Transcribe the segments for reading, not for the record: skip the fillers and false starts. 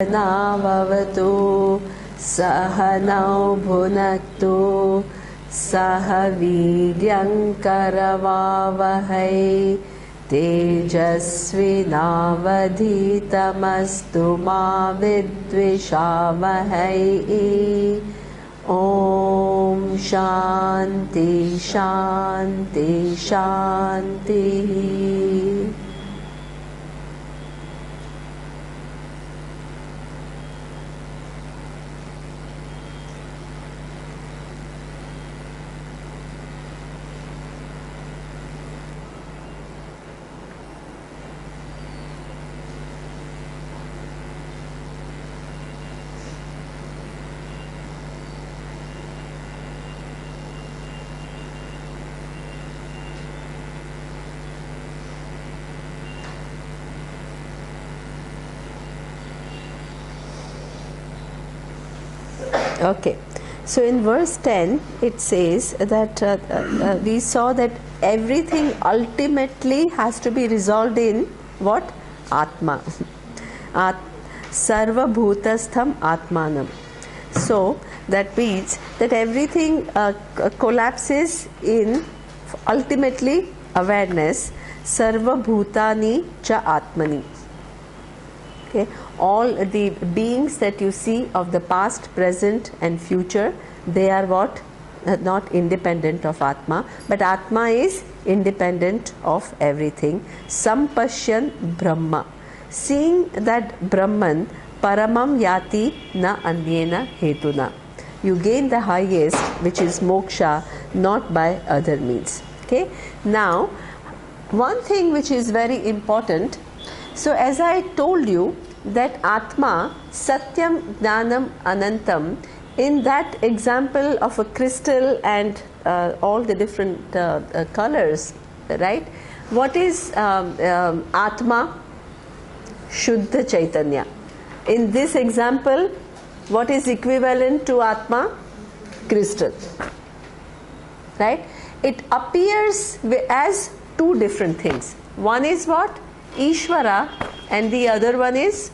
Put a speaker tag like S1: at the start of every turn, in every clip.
S1: सहनाववतु सहनौ भुनक्तु सह वीर्यङ्करवावहै तेजस्विनावधीतमस्तु मा विद्विषावहै। ॐ शान्ति शान्ति शान्तिः। Okay, so in verse 10 it says that we saw that everything ultimately has to be resolved in what? Atma. Sarva bhutastham atmanam. So that means that everything collapses in ultimately awareness. Sarva bhutani cha atmani. Okay, all the beings that you see of the past, present and future, they are what? Not independent of Atma, but Atma is independent of everything. Sampashyan Brahma, seeing that Brahman, Paramam Yati na Anyena Hetuna, you gain the highest, which is moksha, not by other means. Okay, now one thing which is very important. So as I told you that Atma, Satyam, Jnanam, Anantam, in that example of a crystal and all the different colors, right? What is Atma? Shuddha Chaitanya. In this example, what is equivalent to Atma? Crystal. Right? It appears as two different things. One is what? Ishvara, and the other one is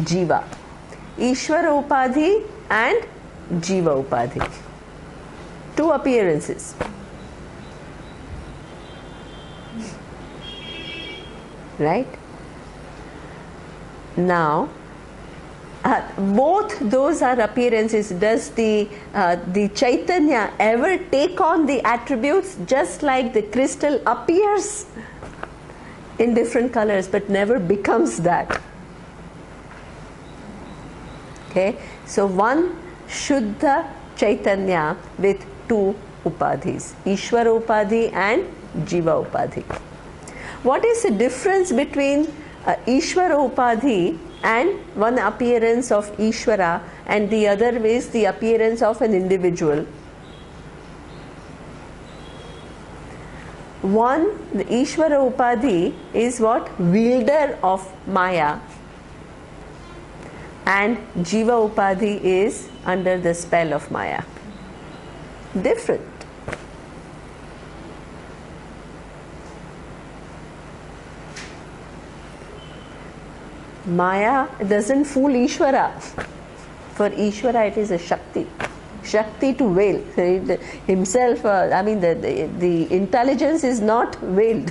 S1: Jiva. Ishvara Upadhi and Jiva Upadhi. Two appearances. Right? Now, both those are appearances. Does the Chaitanya ever take on the attributes just like the crystal appears in different colors but never becomes that? Okay, so one Shuddha Chaitanya with two Upadhis, Ishvara Upadhi and Jiva Upadhi. What is the difference between Ishvara Upadhi and one appearance of Ishvara and the other is the appearance of an individual? One, the Ishvara Upadhi is what? Wielder of Maya, and Jiva Upadhi is under the spell of Maya. Different. Maya doesn't fool Ishvara. For Ishvara it is a Shakti. Shakti to veil. Himself, the intelligence is not veiled.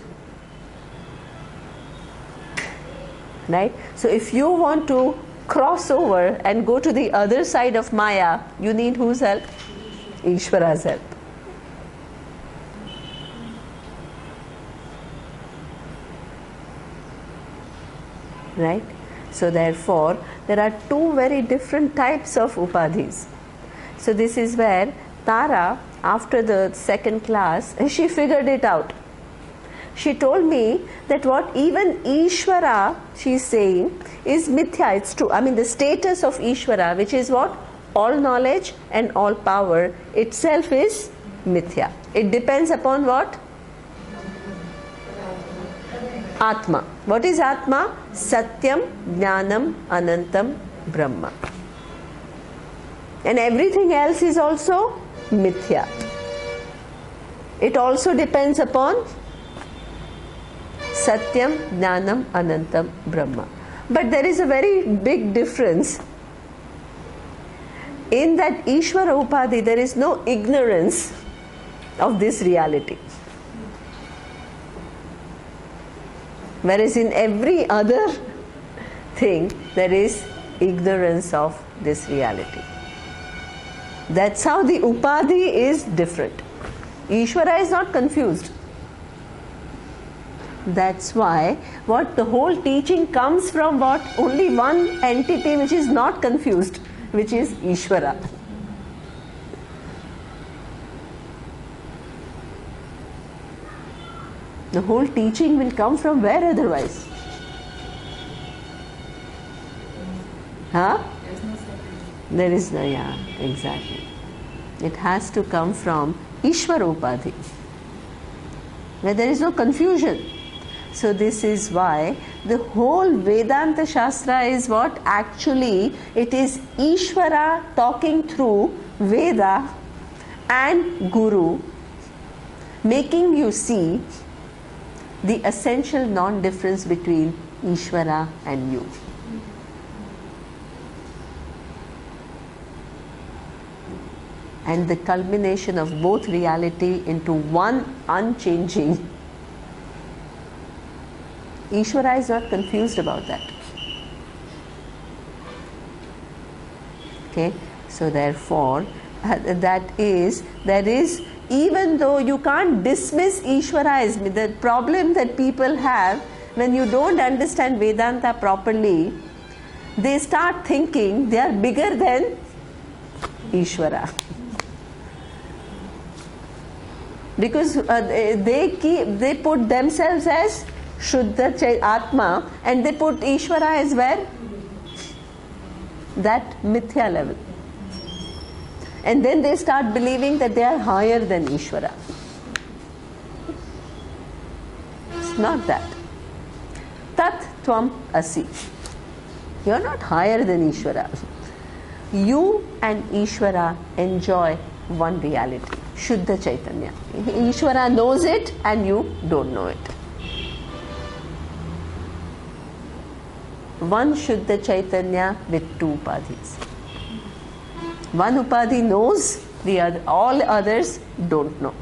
S1: Right? So if you want to cross over and go to the other side of Maya, you need whose help? Ishvara's help. Right? So therefore, there are two very different types of upadhis. So this is where Tara, after the second class, she figured it out. She told me that what even Ishvara, she is saying, is mithya. It's true. The status of Ishvara, which is what? All knowledge and all power, itself is mithya. It depends upon what? Atma. What is Atma? Satyam, Jnanam, Anantam, Brahma. And everything else is also mithya. It also depends upon Satyam, Jnanam, Anantam, Brahma. But there is a very big difference. In that Ishvara Upadhi, there is no ignorance of this reality. Whereas in every other thing, there is ignorance of this reality. That's how the Upadhi is different. Ishvara is not confused. That's why what the whole teaching comes from what? Only one entity which is not confused, which is Ishvara. The whole teaching will come from where otherwise? Huh? There is no, yeah, exactly. It has to come from Ishvara Upadhi, where there is no confusion. So this is why the whole Vedanta Shastra is what? Actually, it is Ishvara talking through Veda and Guru, making you see the essential non-difference between Ishvara and you. And the culmination of both reality into one unchanging. Ishvara is not confused about that. Okay, so therefore, there is, even though you can't dismiss Ishvara, is the problem that people have when you don't understand Vedanta properly, they start thinking they are bigger than Ishvara. Because they put themselves as Shuddha Atma, and they put Ishvara as where? That mithya level. And then they start believing that they are higher than Ishvara. It's not that. Tat Tvam Asi. You are not higher than Ishvara. You and Ishvara enjoy one reality. Shuddha Chaitanya. Ishvara knows it and you don't know it. One Shuddha Chaitanya with two Upadhis. One Upadhi knows, the other, all others don't know.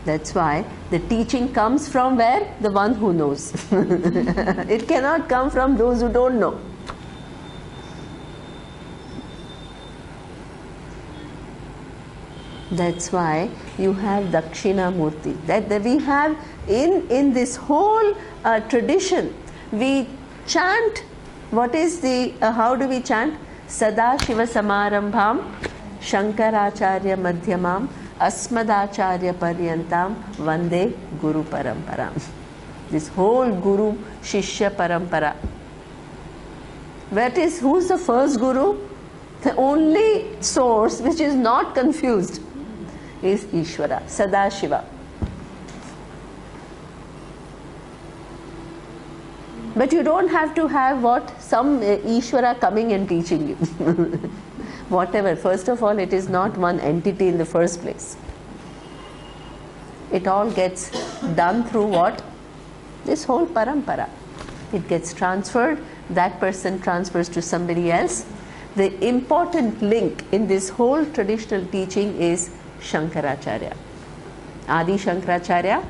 S1: That's why the teaching comes from where? The one who knows. It cannot come from those who don't know. That's why you have Dakshina Murti. That we have in this whole tradition, we chant, what is the, how do we chant? Sada Shiva Samarambham, Shankaracharya Madhyamam, Asmadacharya Paryantam, Vande Guru Paramparam. This whole Guru Shishya Parampara. Who's the first Guru? The only source which is not confused is Ishvara, Sadashiva. But you don't have to have what? Some Ishvara coming and teaching you. Whatever. First of all, it is not one entity in the first place. It all gets done through what? This whole parampara. It gets transferred, that person transfers to somebody else. The important link in this whole traditional teaching is Shankaracharya. Adi Shankaracharya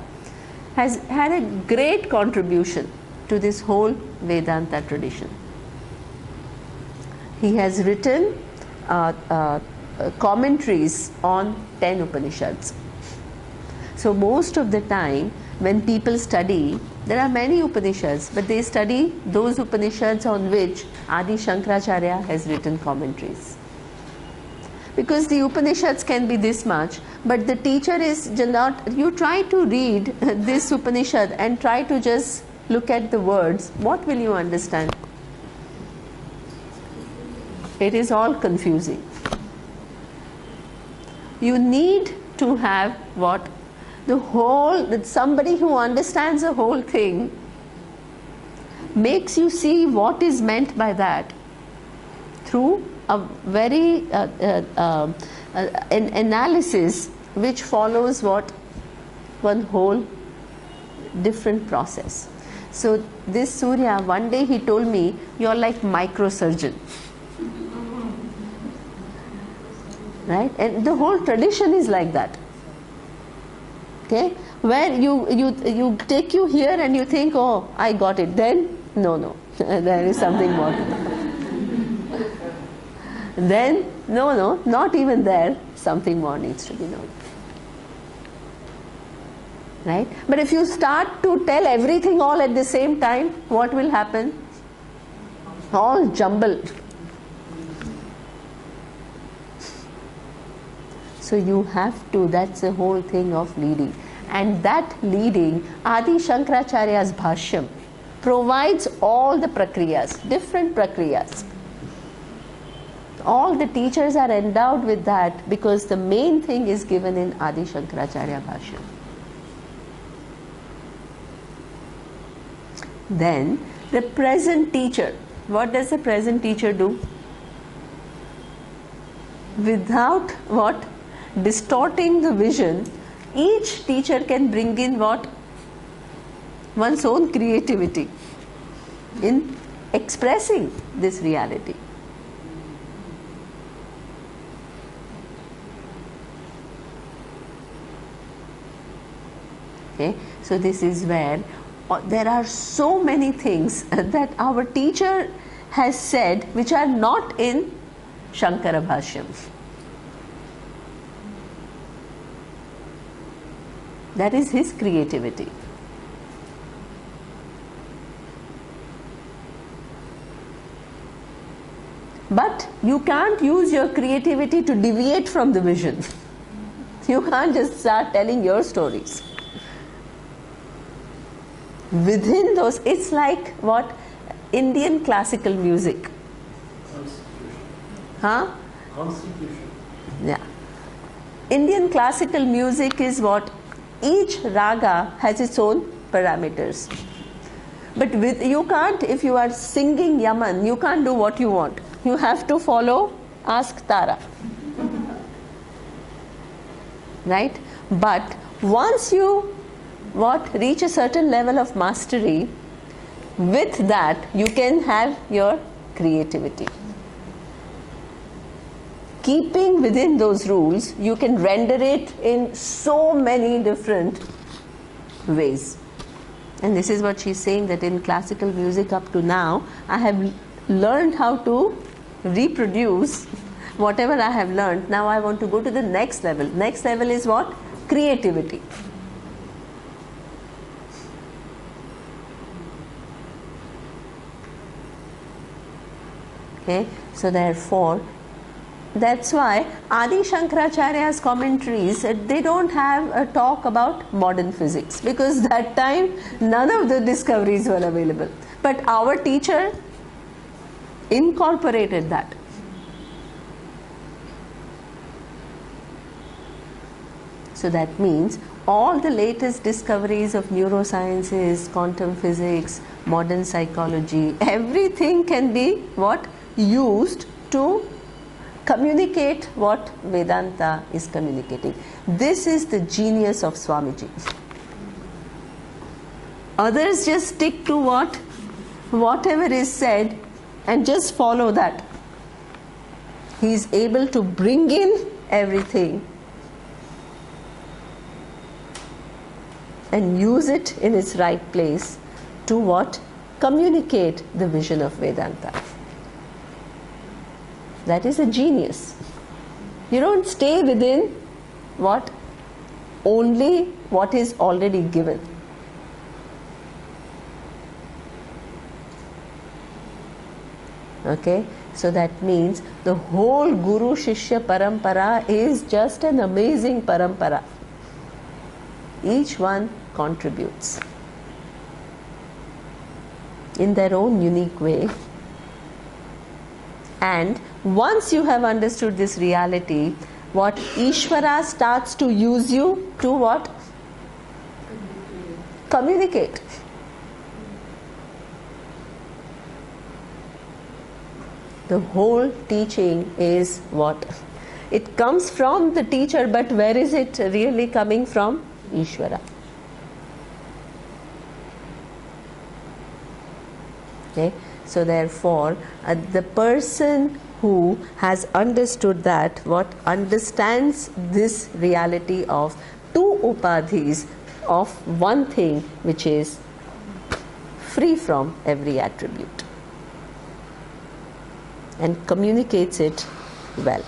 S1: has had a great contribution to this whole Vedanta tradition. He has written commentaries on 10 Upanishads. So most of the time when people study, there are many Upanishads, but they study those Upanishads on which Adi Shankaracharya has written commentaries. Because the Upanishads can be this much, but the teacher is not, you try to read this Upanishad and try to just look at the words, what will you understand? It is all confusing. You need to have what? The whole, that somebody who understands the whole thing makes you see what is meant by that through a very an analysis which follows what? one whole different process. So this Surya, one day he told me, you're like microsurgeon. Right? And the whole tradition is like that. Okay? Where you take you here and you think, oh, I got it. Then, no, there is something more to that. Then, no, not even there, something more needs to be known. Right? But if you start to tell everything all at the same time, what will happen? All jumbled. So you have to, that's the whole thing of leading. And that leading, Adi Shankaracharya's Bhashyam provides all the prakriyas, different prakriyas. All the teachers are endowed with that because the main thing is given in Adi Shankaracharya Bhashyam. Then the present teacher, what does the present teacher do? Without what? Distorting the vision, each teacher can bring in what? One's own creativity in expressing this reality. Okay, so this is where there are so many things that our teacher has said which are not in Shankara Bhashyam. That is his creativity. But you can't use your creativity to deviate from the vision. You can't just start telling your stories. Within those, it's like what? Indian classical music. Huh?
S2: Constitution.
S1: Yeah. Indian classical music is what? Each raga has its own parameters. But you can't, if you are singing Yaman, you can't do what you want. You have to follow Ask Tara. Right? But once you reach a certain level of mastery, with that you can have your creativity. Keeping within those rules, you can render it in so many different ways. And this is what she's saying, that in classical music up to now, I have learned how to reproduce whatever I have learned. Now I want to go to the next level. Next level is what? Creativity. Okay, so therefore, that's why Adi Shankaracharya's commentaries, they don't have a talk about modern physics, because that time none of the discoveries were available. But our teacher incorporated that. So that means all the latest discoveries of neurosciences, quantum physics, modern psychology, everything can be what? Used to communicate what Vedanta is communicating. This is the genius of Swamiji. Others just stick to whatever is said and just follow that. He is able to bring in everything and use it in its right place to what? Communicate the vision of Vedanta. That is a genius. You don't stay within what? Only what is already given. Okay, so that means the whole Guru Shishya Parampara is just an amazing parampara. Each one contributes in their own unique way. And once you have understood this reality, what? Ishvara starts to use you to what? Communicate. The whole teaching is what? It comes from the teacher, but where is it really coming from? Ishvara. Okay, so therefore the person who has understood that, what understands this reality of two upadhis, of one thing which is free from every attribute, and communicates it well.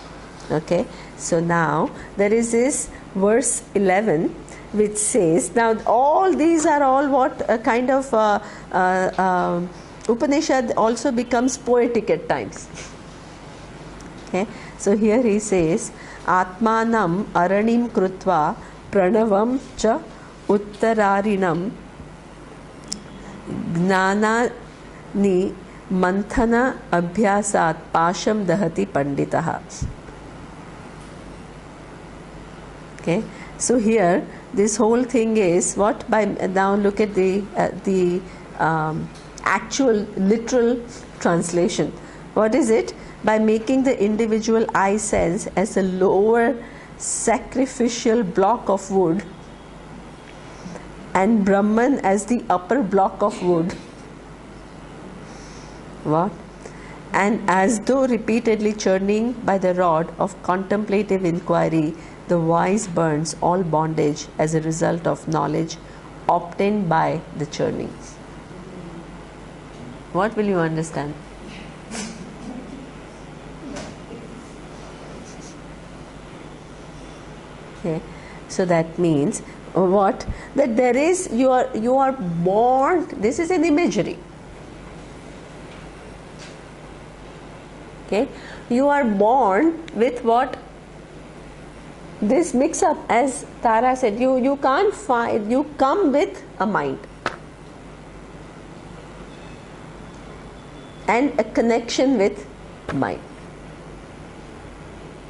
S1: Okay, so now there is this verse 11 which says, now all these are all what a kind of Upanishad also becomes poetic at times. Okay, so here he says, Atmanam aranim krutva pranavam cha uttararinam gnanani manthana abhyasat pasham dahati panditaha. Okay, so here this whole thing is what, by now look at the actual literal translation. What is it? By making the individual I sense as a lower sacrificial block of wood and Brahman as the upper block of wood. What? And as though repeatedly churning by the rod of contemplative inquiry, the wise burns all bondage as a result of knowledge obtained by the churning. What will you understand? Okay, so that means what? That there is, you are born, this is an imagery. Okay, you are born with what? This mix up, as Tara said, you can't find, you come with a mind and a connection with mind.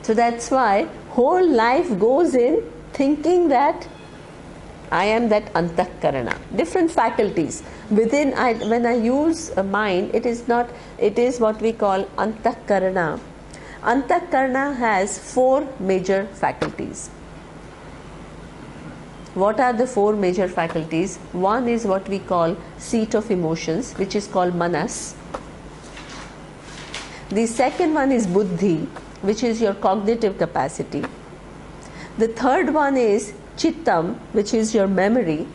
S1: So that's why whole life goes in thinking that I am that antahkarana, different faculties within. When I use a mind, it is not, it is what we call antahkarana. Antahkarana has four major faculties. What are the four major faculties? One is what we call seat of emotions, which is called manas. The second one is buddhi, which is your cognitive capacity. The third one is chittam, which is your memory.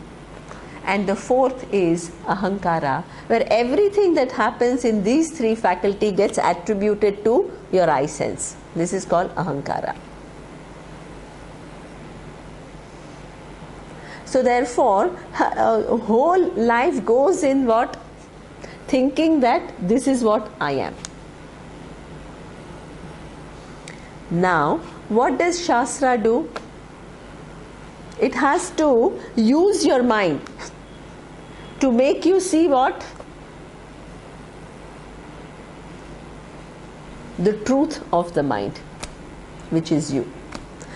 S1: And the fourth is ahankara, where everything that happens in these three faculty gets attributed to your I sense. This is called ahankara. So therefore, whole life goes in what? Thinking that this is what I am. Now, what does Shastra do? It has to use your mind to make you see what? The truth of the mind, which is you.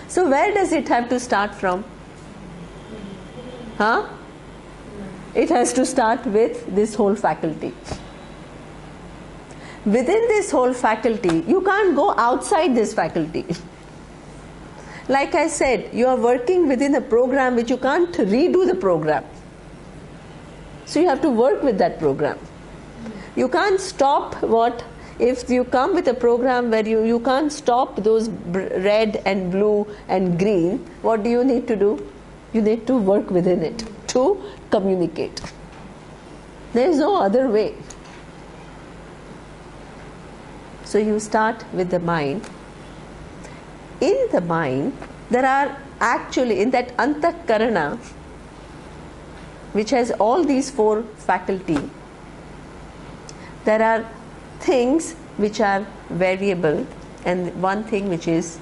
S1: So where does it have to start from? Huh? It has to start with this whole faculty. Within this whole faculty, you can't go outside this faculty. Like I said, you are working within a program which you can't redo the program. So you have to work with that program. You can't stop what? If you come with a program where you can't stop those red and blue and green, what do you need to do? You need to work within it to communicate. There is no other way. So you start with the mind. In the mind, there are actually, in that antahkarana, which has all these four faculty, there are things which are variable and one thing which is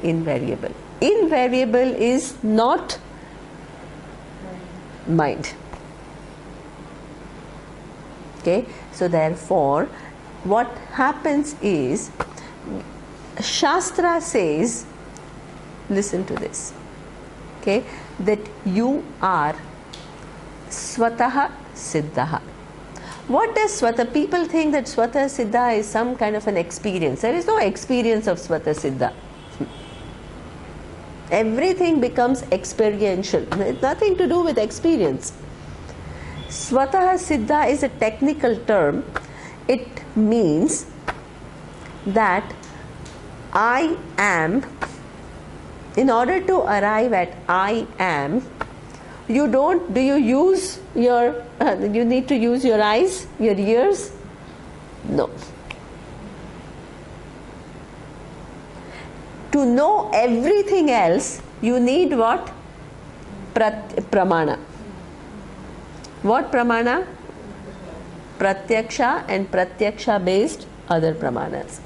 S1: invariable. Invariable is not mind. Okay, so therefore, what happens is, Shastra says, listen to this, okay, that you are swataha siddhaha. What does swata? People think that swata siddha is some kind of an experience. There is no experience of swata siddha. Everything becomes experiential. It's nothing to do with experience. Swatah Siddha is a technical term. It means that I am, in order to arrive at I am, you need to use your eyes, your ears? No. To know everything else, you need what? Pramana. What pramana? Pratyaksha and pratyaksha based other pramanas.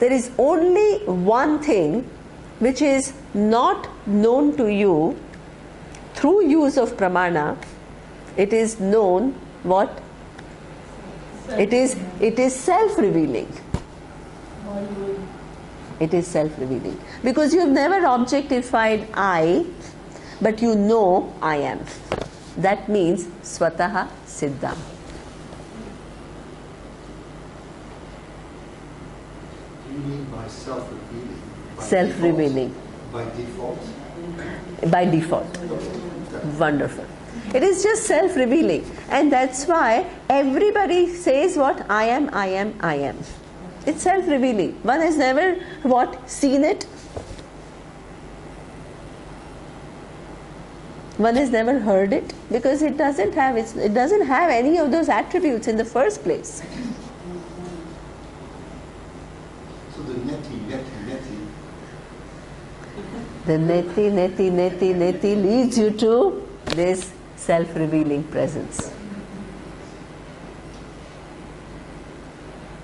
S1: There is only one thing which is not known to you through use of pramana. It is known what? It is self-revealing. It is self-revealing. Because you have never objectified I, but you know I am. That means Swatah Siddha.
S2: You mean by self-revealing?
S1: Self-revealing.
S2: By default?
S1: By default. Wonderful. It is just self-revealing. And that's why everybody says what? I am, I am, I am. It's self-revealing. One has never what? Seen it. One has never heard it because it doesn't have any of those attributes in the first place.
S2: So the neti
S1: Leads you to this self-revealing presence.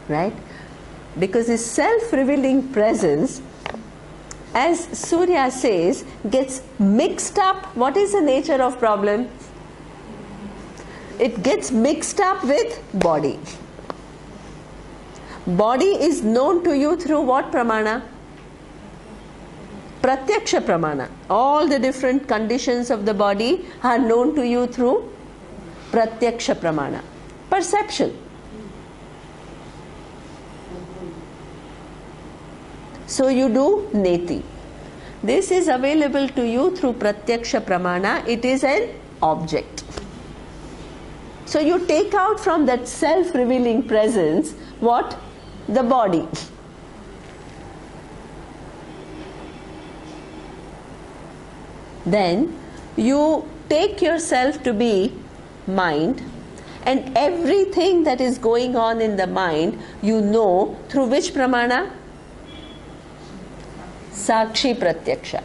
S1: Right? Because this self-revealing presence, as Surya says, gets mixed up. What is the nature of problem? It gets mixed up with body. Body is known to you through what pramana? Pratyaksha pramana. All the different conditions of the body are known to you through pratyaksha pramana. Perception. So you do neti. This is available to you through pratyaksha pramana. It is an object. So you take out from that self-revealing presence what? The body. Then you take yourself to be mind, and everything that is going on in the mind you know through which pramana? Sakshi Pratyaksha.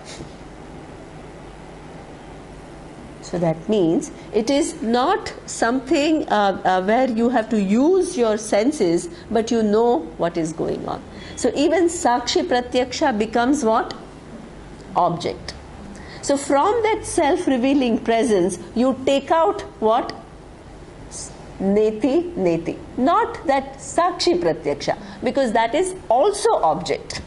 S1: So that means it is not something where you have to use your senses, but you know what is going on. So even Sakshi Pratyaksha becomes what? Object. So from that self-revealing presence, you take out what? Neti. Not that Sakshi Pratyaksha, because that is also object.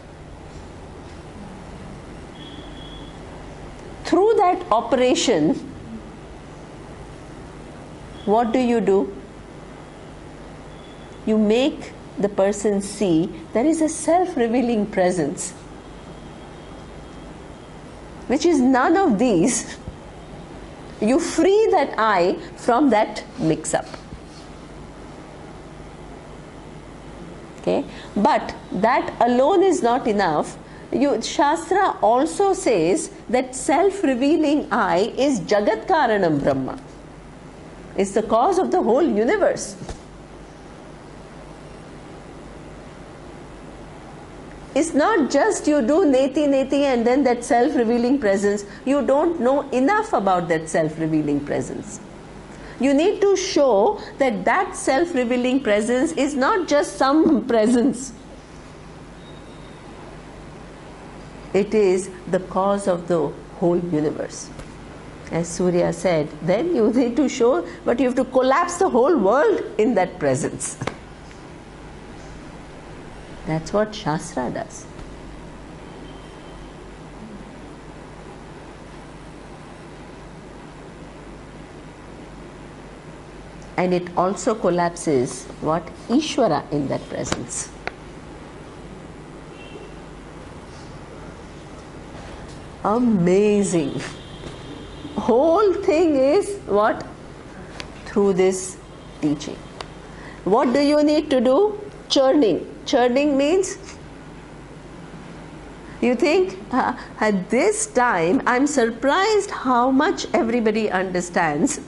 S1: Through that operation, what do? You make the person see there is a self-revealing presence, which is none of these. You free that I from that mix-up. Okay? But that alone is not enough. Shastra also says that self-revealing I is Jagat Karanam Brahma. It's the cause of the whole universe. It's not just you do neti and then that self-revealing presence. You don't know enough about that self-revealing presence. You need to show that that self-revealing presence is not just some presence. It is the cause of the whole universe. As Surya said, then you need to show, but you have to collapse the whole world in that presence. That's what Shastra does. And it also collapses what? Ishvara in that presence. Amazing. Whole thing is what? through this teaching. What do you need to do? Churning. Churning means, you think, at this time I'm surprised how much everybody understands.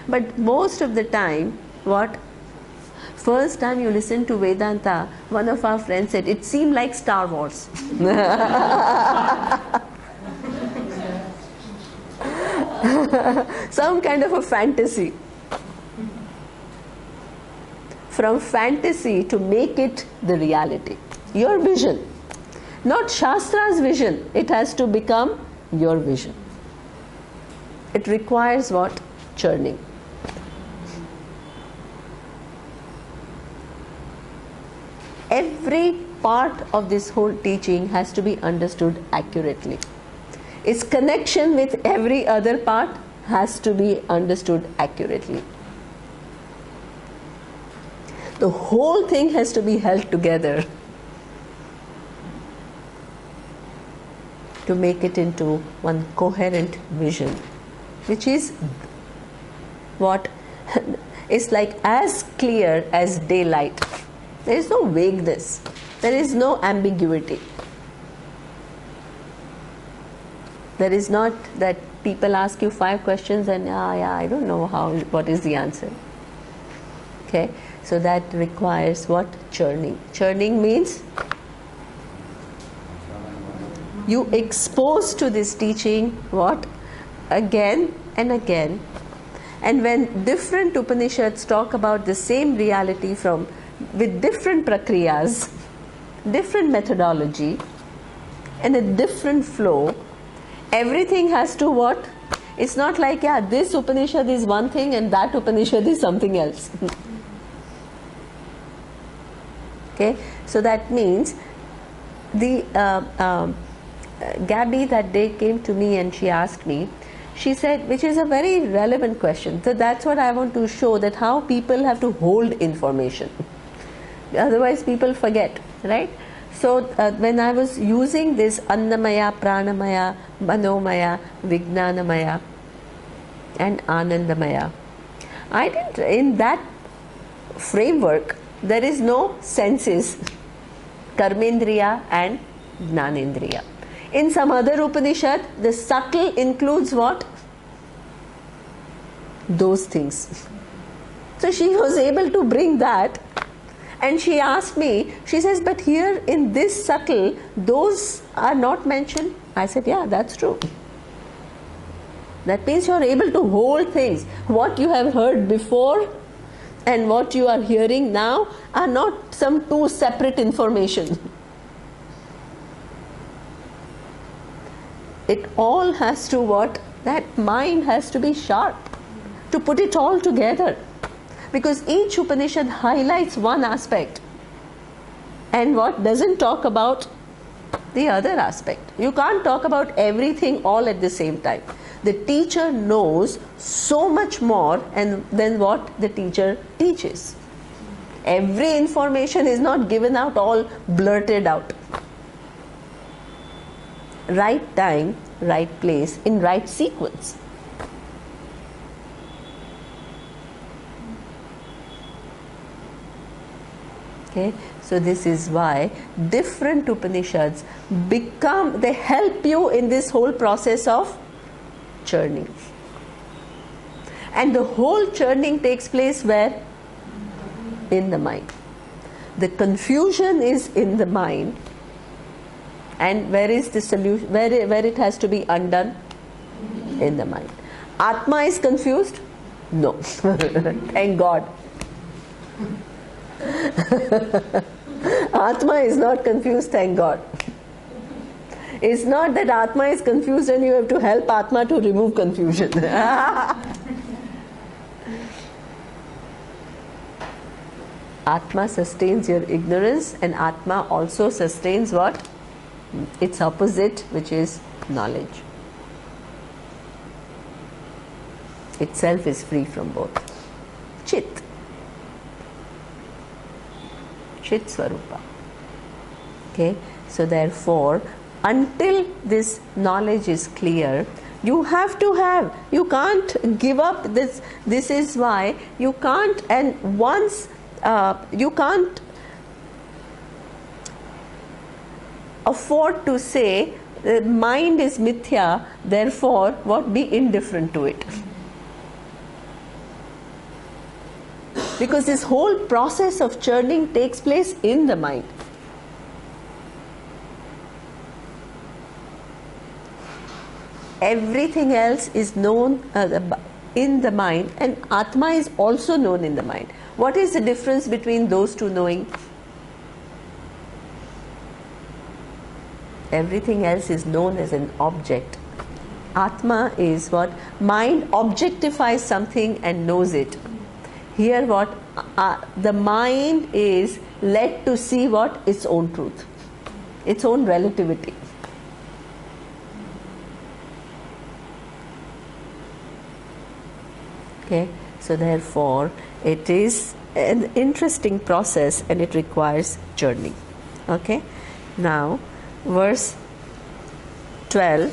S1: But most of the time, what? First time you listen to Vedanta, one of our friends said, it seemed like Star Wars. Some kind of a fantasy. From fantasy to make it the reality. Your vision. Not Shastra's vision. It has to become your vision. It requires what? Churning. Every part of this whole teaching has to be understood accurately. Its connection with every other part has to be understood accurately. The whole thing has to be held together to make it into one coherent vision, which is what is like as clear as daylight. There is no vagueness. There is no ambiguity. There is not that people ask you 5 questions and I don't know what is the answer. Okay, so that requires what? Churning. Churning means you expose to this teaching what? Again and again. And when different Upanishads talk about the same reality with different prakriyas, different methodology, and a different flow, everything has to what? It's not like, this Upanishad is one thing and that Upanishad is something else. Okay, so that means the Gabby that day came to me and she asked me, she said, which is a very relevant question. So that's what I want to show, that how people have to hold information. Otherwise people forget, right? So when I was using this Annamaya, Pranamaya, Manomaya, Vijnanamaya and Anandamaya, I didn't, in that framework, there is no senses, Karmendriya and Jnanendriya. In some other Upanishad, the subtle includes what? Those things. So she was able to bring that. And she asked me, she says, but here in this subtle, those are not mentioned. I said, yeah, that's true. That means you are able to hold things. What you have heard before and what you are hearing now are not some two separate information. It all has to what? That mind has to be sharp to put it all together. Because each Upanishad highlights one aspect and what doesn't talk about the other aspect. You can't talk about everything all at the same time. The teacher knows so much more than what the teacher teaches. Every information is not given out all blurted out. Right time, right place, in right sequence. Okay, so this is why different Upanishads they help you in this whole process of churning. And the whole churning takes place where? In the mind. The confusion is in the mind. And where is the solution? Where it has to be undone? In the mind. Atma is confused? No. Thank God. Atma is not confused, thank God. It's not that Atma is confused and you have to help Atma to remove confusion. Atma sustains your ignorance and Atma also sustains what? Its opposite, which is knowledge. Itself is free from both. Chit. Chit Swarupa. Okay, so therefore, until this knowledge is clear, You have to have. You can't give up this. This is why you can't. And once you can't afford to say mind is mithya, therefore what, be indifferent to it. Because this whole process of churning takes place in the mind. Everything else is known in the mind, and Atma is also known in the mind. What is the difference between those two knowing? Everything else is known as an object. Atma is what? Mind objectifies something and knows it. Here what? The mind is led to see what? Its own truth, its own relativity. Okay, so therefore it is an interesting process and it requires journey. Okay, now verse 12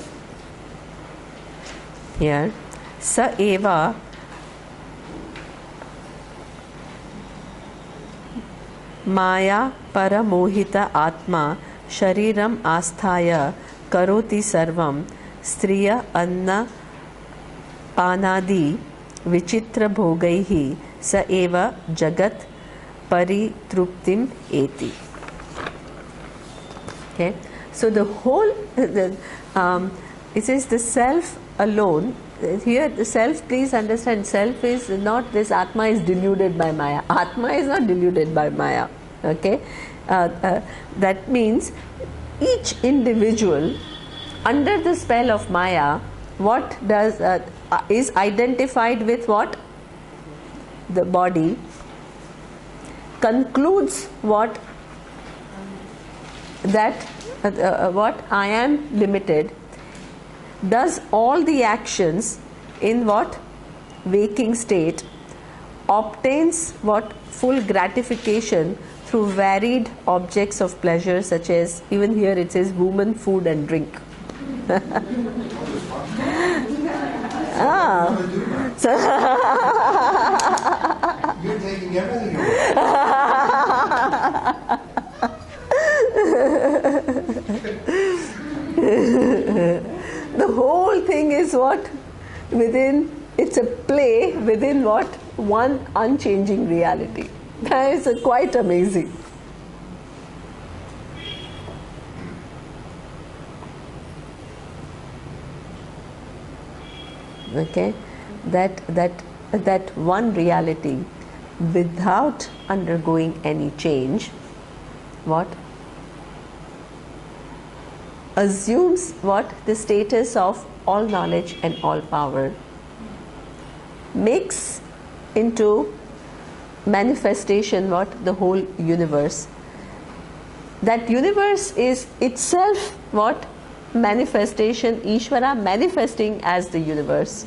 S1: here, sa eva maya paramohita atma shariram asthaya karoti sarvam striya anna panadi vichitra bhogaihi sa eva jagat paritruptim eti. Okay, so the whole it says the self alone. Here the self, please understand, self is not this Atma is deluded by Maya. Atma is not deluded by Maya. Okay, that means each individual under the spell of Maya, what does is identified with what? The body, concludes what? That what? I am limited, does all the actions in what? Waking state, obtains what? Full gratification through varied objects of pleasure, such as, even here it says woman, food and drink. So
S2: You're taking everything away.
S1: the whole thing is what? Within, it's a play within what? One unchanging reality. That is quite amazing. Okay, that one reality without undergoing any change, what? Assumes what? The status of all knowledge and all power, makes into manifestation what? The whole universe. That universe is itself what? Manifestation, Ishvara manifesting as the universe.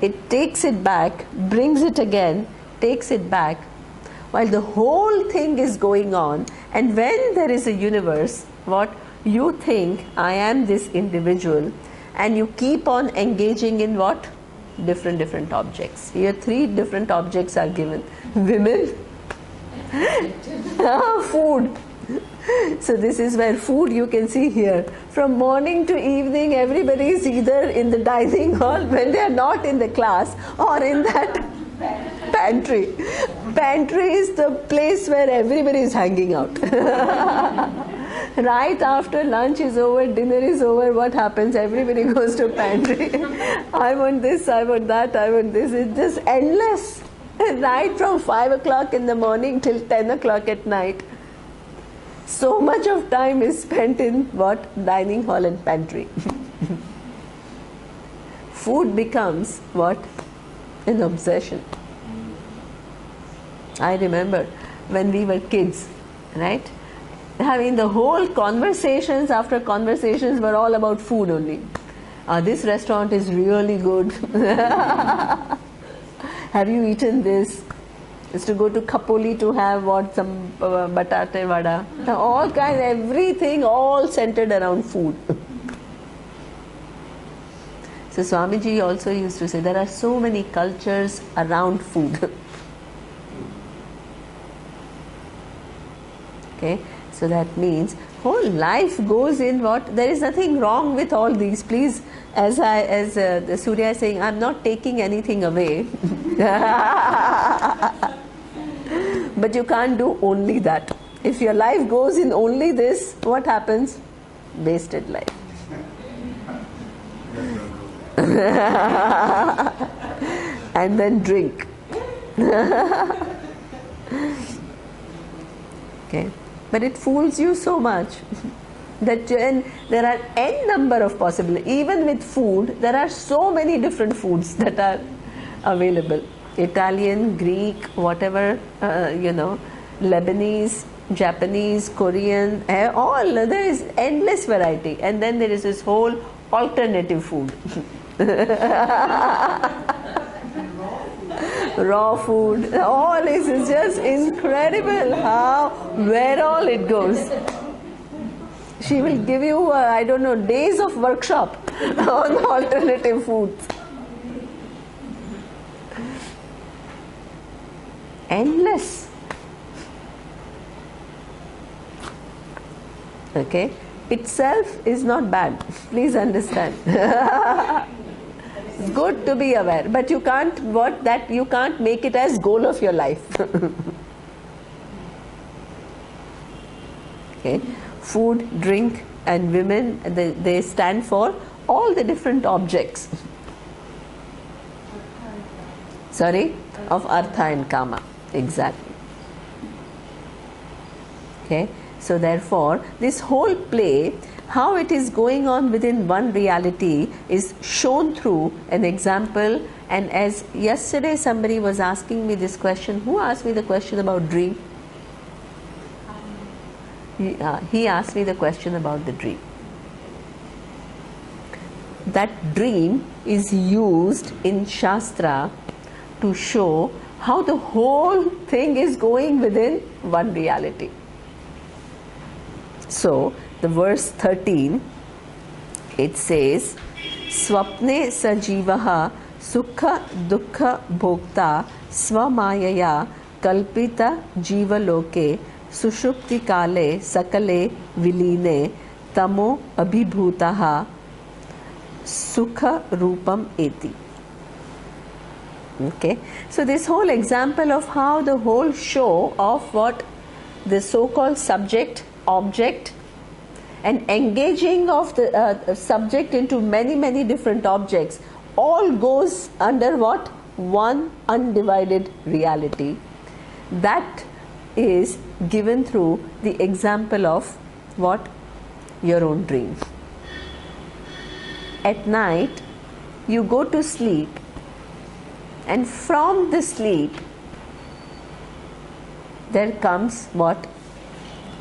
S1: It takes it back, brings it again, takes it back, while the whole thing is going on. And when there is a universe, what? You think I am this individual, and you keep on engaging in what? Different objects. Here 3 different objects are given. Women, food. So this is where food, you can see here, from morning to evening everybody is either in the dining hall when they are not in the class, or in that pantry. Pantry is the place where everybody is hanging out. Right after lunch is over, dinner is over, what happens? Everybody goes to pantry. I want this, I want that, I want this. It's just endless. Right from 5 o'clock in the morning till 10 o'clock at night. So much of time is spent in what? Dining hall and pantry. Food becomes what? An obsession. I remember when we were kids, right? I mean, the whole conversations after conversations were all about food only. This restaurant is really good. Have you eaten this? is to go to Khapoli to have what, some batate vada, all kinds, everything, all centered around food. So Swamiji also used to say there are so many cultures around food. Okay, so that means whole life goes in what, there is nothing wrong with all these. Please, as the Surya is saying, I'm not taking anything away. But you can't do only that. If your life goes in only this, what happens? Wasted life. And then drink. Okay, but it fools you so much that and there are n number of possibilities. Even with food, there are so many different foods that are available. Italian, Greek, whatever, Lebanese, Japanese, Korean, all, there is endless variety. And then there is this whole alternative food. Raw food, all this is just incredible where all it goes. She will give you, days of workshop on alternative foods. Endless. Okay, itself is not bad. Please understand. It's good to be aware, but you can't you can't make it as goal of your life. Okay, food, drink, and women, they stand for all the different objects. Sorry, of Artha and Kama. Exactly. Okay, so therefore this whole play, how it is going on within one reality, is shown through an example. And as yesterday somebody was asking me this question, who asked me the question about dream? He asked me the question about the dream. That dream is used in Shastra to show how the whole thing is going within one reality. So, the verse 13, it says, Swapne sajivaha sukha dukkha bhokta swamayaya kalpita jivaloke sushupti kale sakale viline tamo abhibhutaha sukha rupam eti. Okay, so this whole example of how the whole show of what the so-called subject, object, and engaging of the subject into many different objects, all goes under what? One undivided reality. That is given through the example of what? Your own dream. At night, you go to sleep, and from the sleep, there comes what?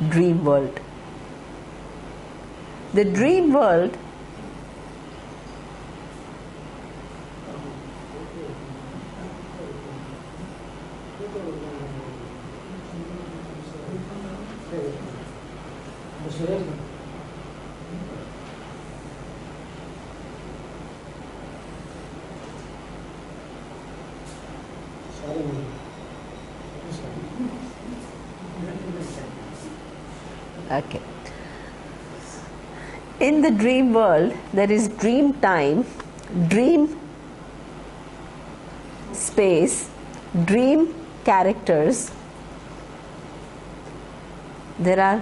S1: Dream world. The dream world Okay. In the dream world, there is dream time, dream space, dream characters. There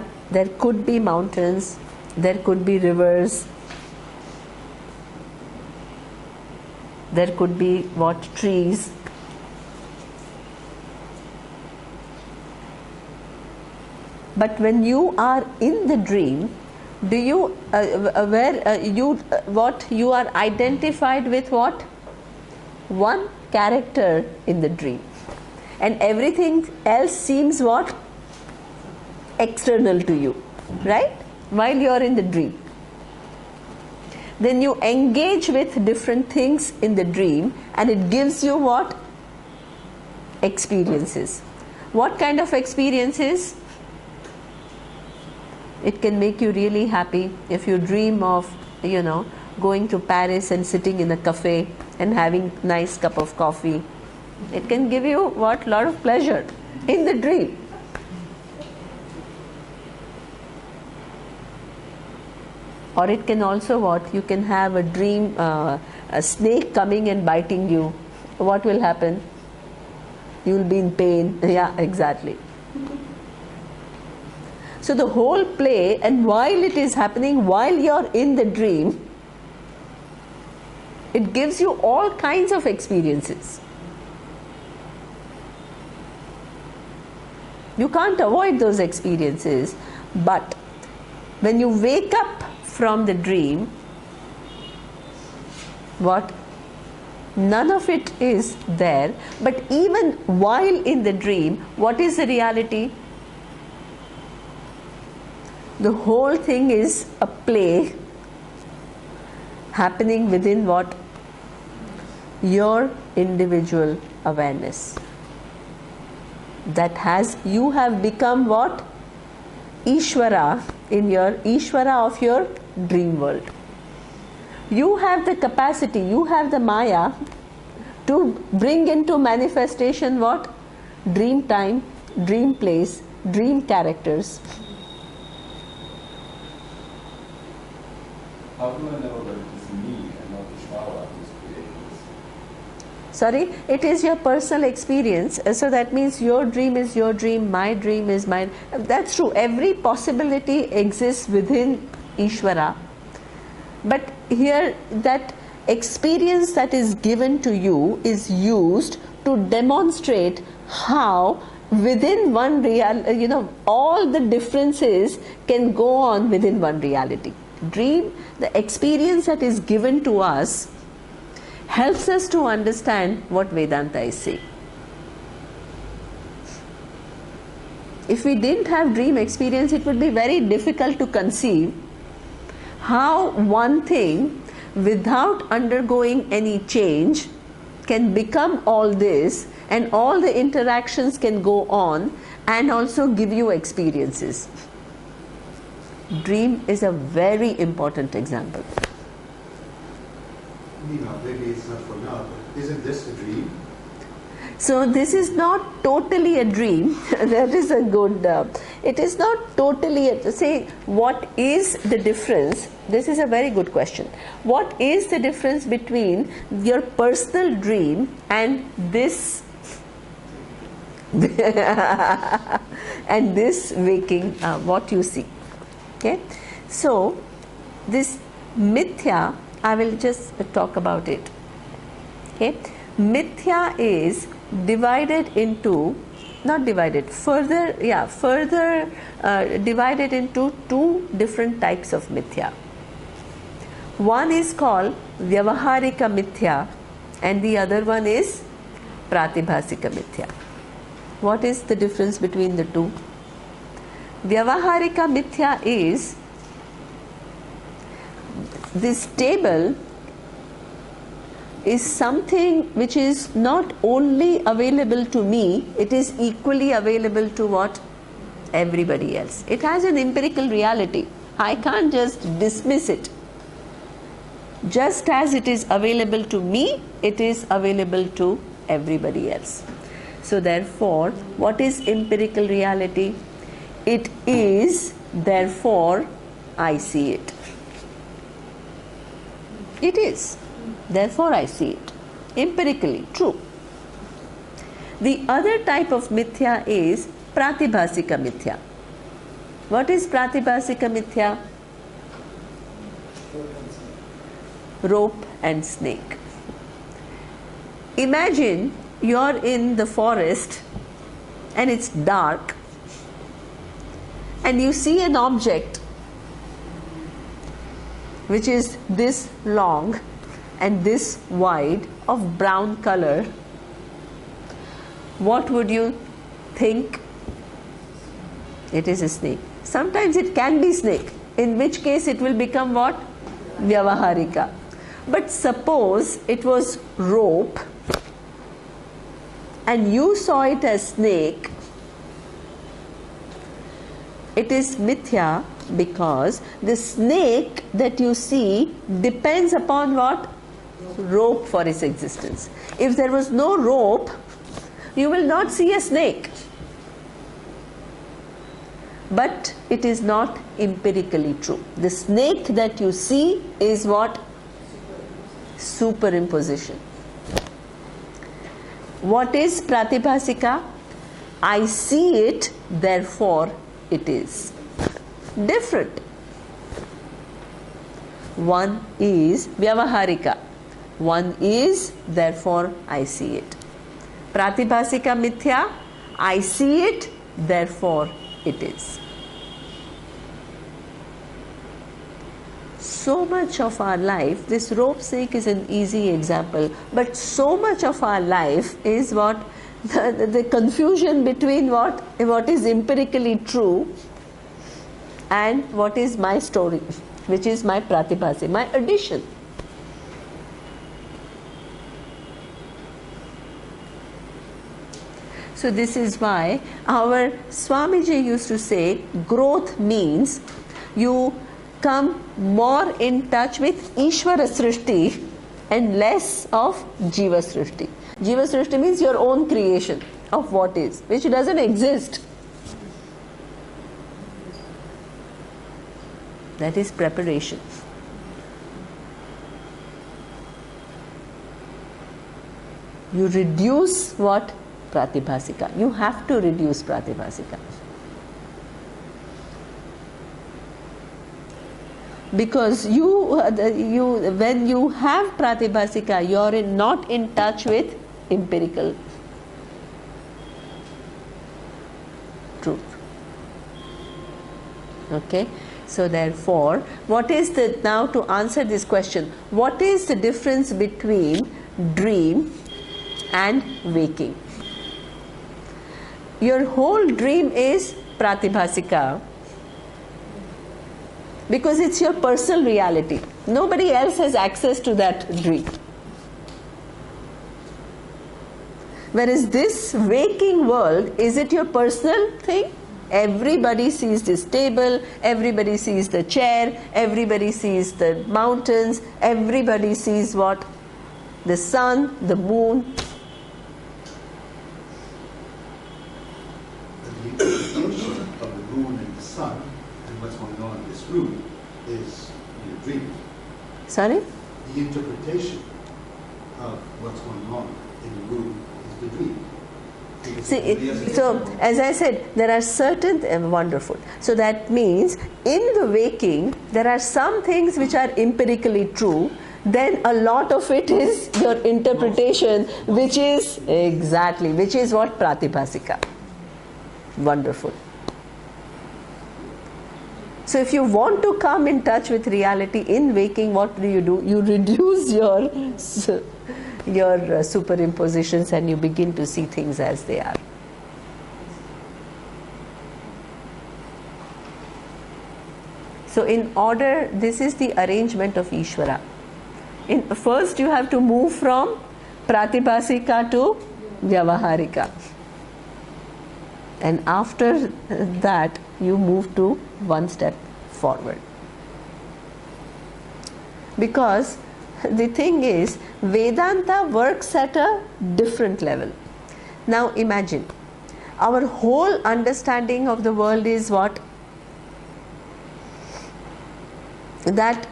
S1: could be mountains, there could be rivers, there could be what? Trees. But when you are in the dream, do you you are identified with what? One character in the dream, and everything else seems what? External to you, right? While you are in the dream, then you engage with different things in the dream, and it gives you what? experiences. What kind of experiences? It can make you really happy if you dream of, going to Paris and sitting in a cafe and having nice cup of coffee. It can give you what? Lot of pleasure in the dream. Or it can also what? You can have a dream, a snake coming and biting you. What will happen? You will be in pain. Yeah, exactly. So the whole play, and while it is happening, while you're in the dream, it gives you all kinds of experiences. You can't avoid those experiences, but when you wake up from the dream, what? None of it is there, but even while in the dream, what is the reality? The whole thing is a play happening within what? Your individual awareness. That has, you have become what? Ishvara in your Ishvara of your dream world. You have the capacity, you have the Maya to bring into manifestation what? Dream time, dream place, dream characters.
S3: How do I know that it is me and not Ishvara who is creating this?
S1: Sorry, it is your personal experience. So that means your dream is your dream, my dream is mine. That's true. Every possibility exists within Ishvara. But here, that experience that is given to you is used to demonstrate how within one all the differences can go on within one reality. Dream, the experience that is given to us, helps us to understand what Vedanta is saying. If we didn't have dream experience, it would be very difficult to conceive how one thing, without undergoing any change, can become all this, and all the interactions can go on and also give you experiences. Dream is a very important example.
S2: Maybe it's not for now, but isn't this a dream?
S1: So this is not totally a dream. That is a good, it is not totally, say, what is the difference? This is a very good question. What is the difference between your personal dream and this and this waking, what you see? Okay, so this mithya, I will just talk about it. Okay, mithya is divided into, not divided, further divided into two different types of mithya. One is called Vyavaharika mithya and the other one is Pratibhasika mithya. What is the difference between the two? Vyavaharika mithya is this table is something which is not only available to me, it is equally available to what? Everybody else. It has an empirical reality. I can't just dismiss it. Just as it is available to me, it is available to everybody else. So therefore, what is empirical reality? It is, therefore, I see it. It is. Therefore, I see it. Empirically, true. The other type of mithya is Pratibhasika mithya. What is Pratibhasika mithya? Rope and snake. Imagine you're in the forest and it's dark and you see an object which is this long and this wide of brown color. What would you think? It is a snake. Sometimes it can be snake, in which case it will become what? Vyavaharika. But suppose it was rope and you saw it as snake, it is mithya, because the snake that you see depends upon what? Rope for its existence. If there was no rope, you will not see a snake. But it is not empirically true. The snake that you see is what? Superimposition. What is pratibhasika? I see it, therefore it is. Different. One is vyavaharika. One is, therefore I see it. Pratibhasika mithya, I see it, therefore it is. So much of our life, this rope snake is an easy example, but so much of our life is what? The confusion between what is empirically true and what is my story, which is my pratibhasi, my addition. So this is why our Swamiji used to say, growth means you come more in touch with Ishvara Srishti and less of Jiva Srishti. Jiva Srishti means your own creation of what is, which doesn't exist. That is preparation. You reduce what? Pratibhasika. You have to reduce pratibhasika. Because when you have pratibhasika, you are not in touch with empirical truth. Okay? So therefore, what is the, now to answer this question, what is the difference between dream and waking? Your whole dream is pratibhasika because it's your personal reality. Nobody else has access to that dream. Whereas this waking world, is it your personal thing? Everybody sees this table, everybody sees the chair, everybody sees the mountains, everybody sees what? The sun, the moon.
S2: The interpretation of the moon and the sun and what's going on in this room is your dream.
S1: Sorry?
S2: The interpretation of what's going on in the room is the dream.
S1: See, so as I said, there are certain, wonderful. So that means in the waking, there are some things which are empirically true, then a lot of it is your interpretation, which is, exactly, which is what? Pratibhasika. Wonderful. So if you want to come in touch with reality in waking, what do? You reduce your superimpositions and you begin to see things as they are. So in order, this is the arrangement of Ishvara. First you have to move from pratibhasika to vyavaharika. And after that you move to one step forward. Because the thing is, Vedanta works at a different level. Now imagine, our whole understanding of the world is what? That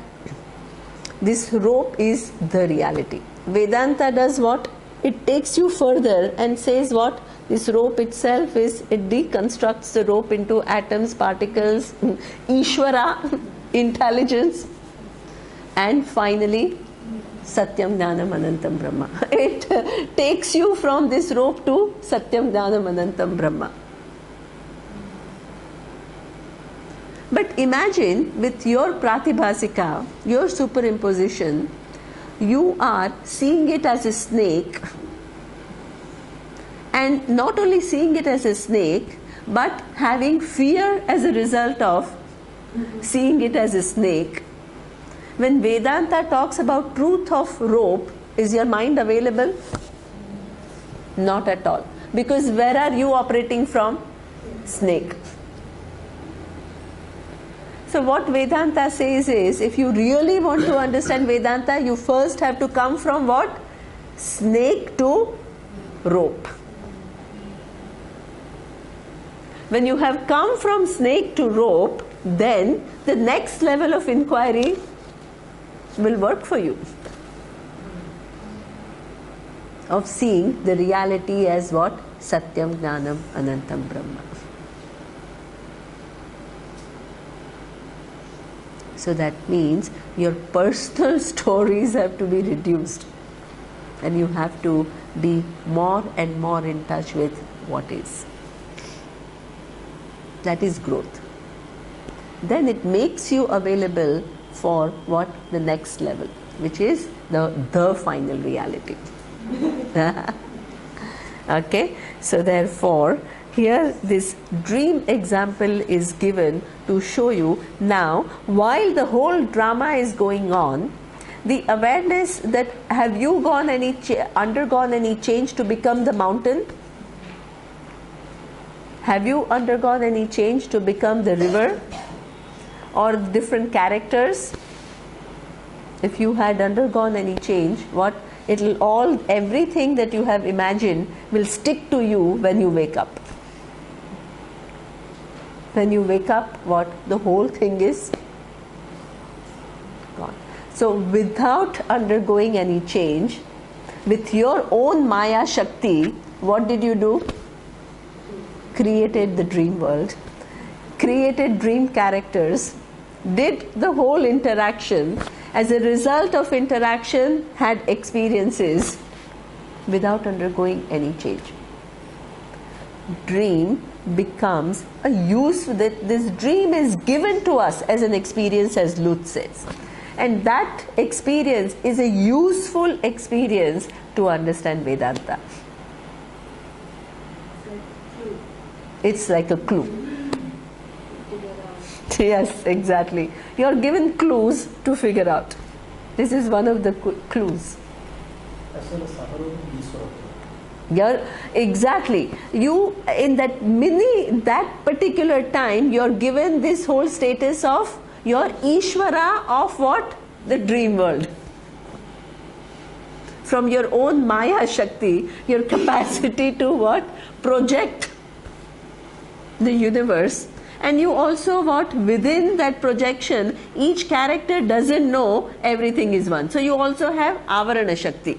S1: this rope is the reality. Vedanta does what? It takes you further and says what? This rope itself is, it deconstructs the rope into atoms, particles, Ishvara, intelligence, and finally Satyam Jnanam Anantam Brahma. It takes you from this rope to Satyam Jnanam Anantam Brahma. But imagine with your pratibhasika, your superimposition, you are seeing it as a snake, and not only seeing it as a snake, but having fear as a result of seeing it as a snake. When Vedanta talks about truth of rope, is your mind available? Not at all. Because where are you operating from? Snake. So what Vedanta says is, if you really want to understand Vedanta, you first have to come from what? Snake to rope. When you have come from snake to rope, then the next level of inquiry will work for you. Of seeing the reality as what? Satyam Jnanam Anantam Brahma. So that means your personal stories have to be reduced, and you have to be more and more in touch with what is. That is growth. Then it makes you available for what? The next level, which is the final reality. Okay, so therefore here this dream example is given to show you now, while the whole drama is going on, the awareness that have you undergone any change to become the mountain? Have you undergone any change to become the river or different characters? If you had undergone any change, what? Everything that you have imagined will stick to you when you wake up. When you wake up, what? The whole thing is gone. So without undergoing any change, with your own Maya Shakti, what did you do? Created the dream world, created dream characters, did the whole interaction. As a result of interaction, had experiences without undergoing any change. Dream becomes a use. This dream is given to us as an experience, as Lutz says. And that experience is a useful experience to understand Vedanta. It's like a clue. Yes, exactly. You are given clues to figure out. This is one of the clues. Exactly. You, in that particular time, you are given this whole status of your Ishvara of what? The dream world. From your own Maya Shakti, your capacity to what? Project the universe. And you also what? Within that projection, each character doesn't know everything is one. So you also have Avarana Shakti.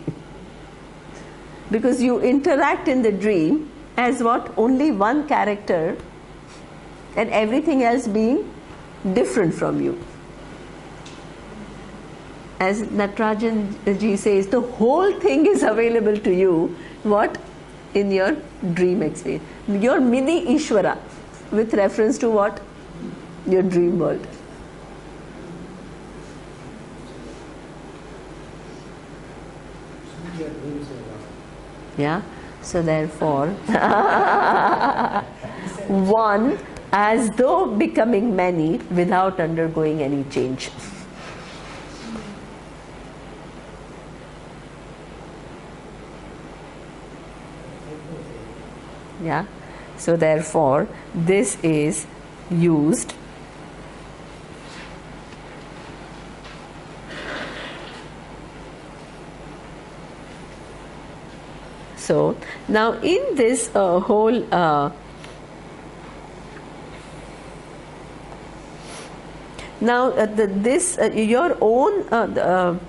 S1: Because you interact in the dream as what? Only one character, and everything else being different from you. As Natarajan ji says, the whole thing is available to you, what? In your dream experience. Your mini Ishvara, with reference to what? Your dream world. Yeah, so therefore one as though becoming many without undergoing any change. Yeah, so therefore this is used so now in this whole your own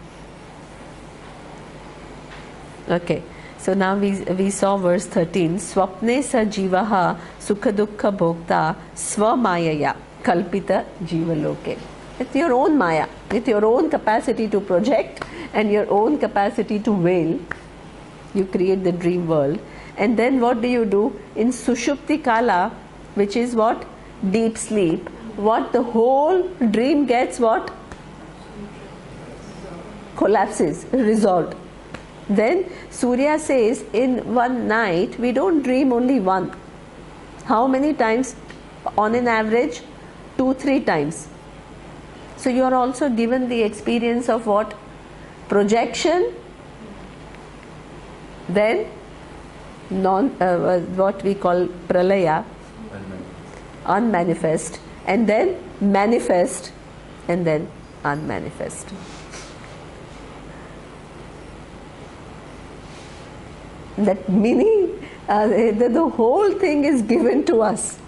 S1: okay. So now we saw verse 13. Swapne sa jivaha sukha dukkha bhokta swamayaya kalpita jivaloke. With your own maya, with your own capacity to project and your own capacity to will, you create the dream world. And then what do? In Sushupti Kala, which is what? Deep sleep. What? The whole dream gets what? Collapses, resolved. Then Surya says, in one night we don't dream only one. How many times? On an average 2-3 times. So you are also given the experience of what? Projection, then what we call pralaya, unmanifest, and then manifest, and then unmanifest. That meaning, the whole thing is given to us.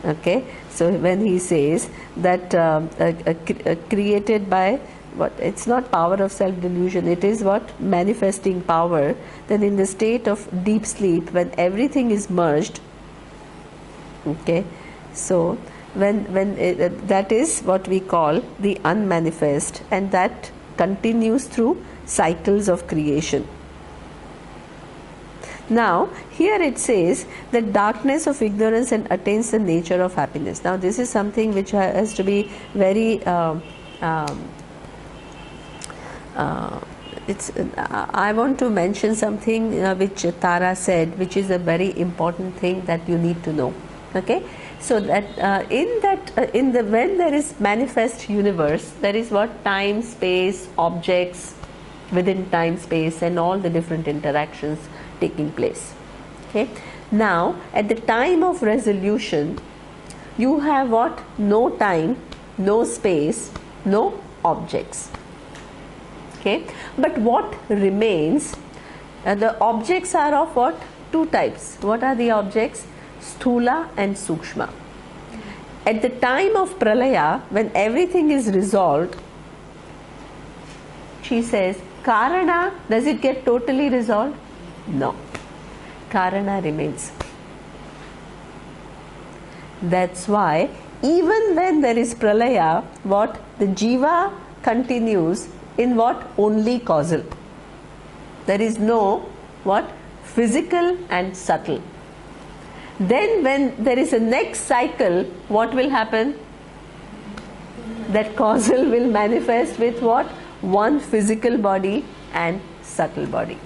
S1: Okay, so when he says that created by what, it's not power of self-delusion, it is what, manifesting power, then in the state of deep sleep, when everything is merged, okay, so when that is what we call the unmanifest, and that continues through cycles of creation. Now, here it says that darkness of ignorance and attains the nature of happiness. Now, this is something which has to be very I want to mention something which Tara said, which is a very important thing that you need to know. Okay, so that when there is manifest universe, there is what, time, space, objects within time, space, and all the different interactions taking place. Okay, now at the time of resolution, you have what, no time, no space, no objects. Okay, but what remains, the objects are of what, two types. What are the objects? Sthula and Sukshma. At the time of pralaya, when everything is resolved, she says, Karana, does it get totally resolved? No. Karana remains. That's why even when there is pralaya, what, the jiva continues in what, only causal. There is no what, physical and subtle. Then when there is a next cycle, what will happen? That causal will manifest with what? One physical body and subtle body.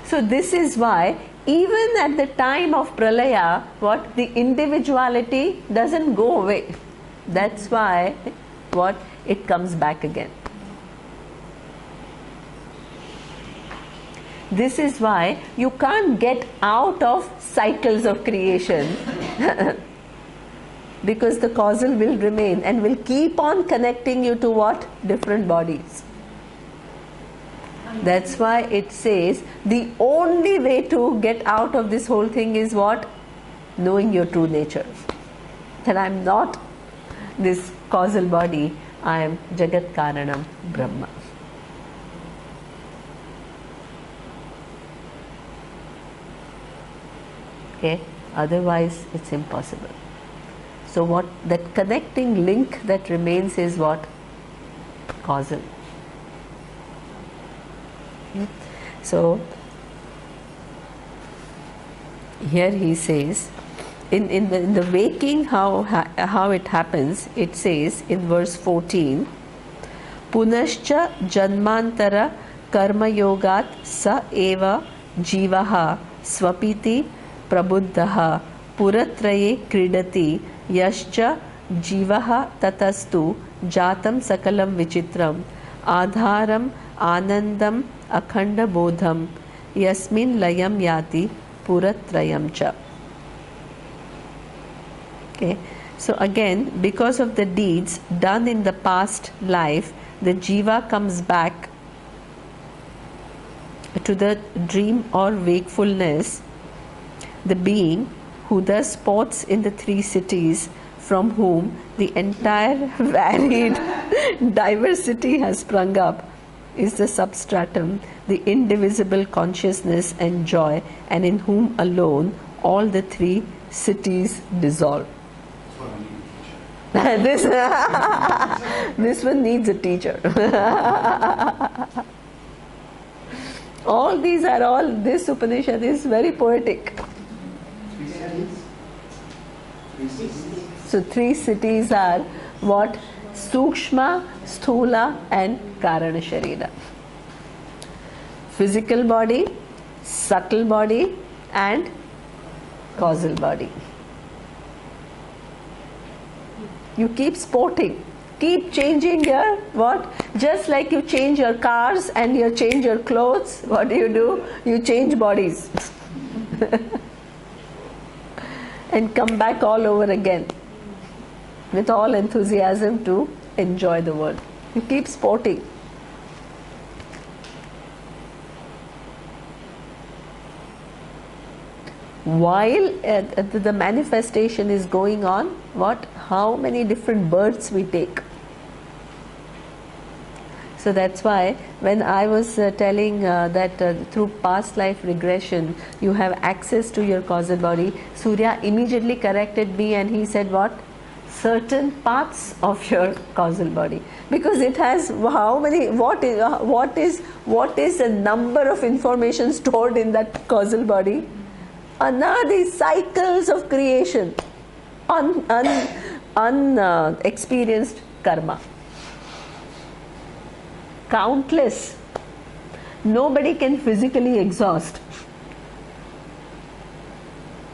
S1: So this is why even at the time of pralaya, what, the individuality doesn't go away. That's why what, it comes back again. This is why you can't get out of cycles of creation because the causal will remain and will keep on connecting you to what? Different bodies. That's why it says the only way to get out of this whole thing is what? Knowing your true nature. That I am not this causal body, I am Jagat Karanam Brahma. Okay, otherwise it's impossible. So what, that connecting link that remains is what? Causal. So here he says, in the waking, how it happens, it says in verse 14, Punascha janmantara karma yogat sa eva jivaha swapiti prabuddhaha puratraye kridati yascha jivaha tatastu jatam sakalam vichitram adharam anandam akhanda bodham yasmin layam yati puratrayam cha. Okay, so again, because of the deeds done in the past life, the jiva comes back to the dream or wakefulness, the being who thus sports in the three cities, from whom the entire varied diversity has sprung up, is the substratum, the indivisible consciousness and joy, and in whom alone all the three cities dissolve. This one needs a teacher. All these are all, this Upanishad is very poetic. So three cities are what? Sukshma, Sthula and Karana Sharira. Physical body, subtle body and causal body. You keep sporting keep changing your what? Just like you change your cars and you change your clothes, what do? You change bodies. And come back all over again with all enthusiasm to enjoy the world. You keep sporting. While the manifestation is going on, what? How many different births we take. So that's why when I was telling that through past life regression you have access to your causal body, Surya immediately corrected me and he said what? Certain parts of your causal body, because it has how many, what is the number of information stored in that causal body? Another cycles of creation, unexperienced karma. Countless. Nobody can physically exhaust.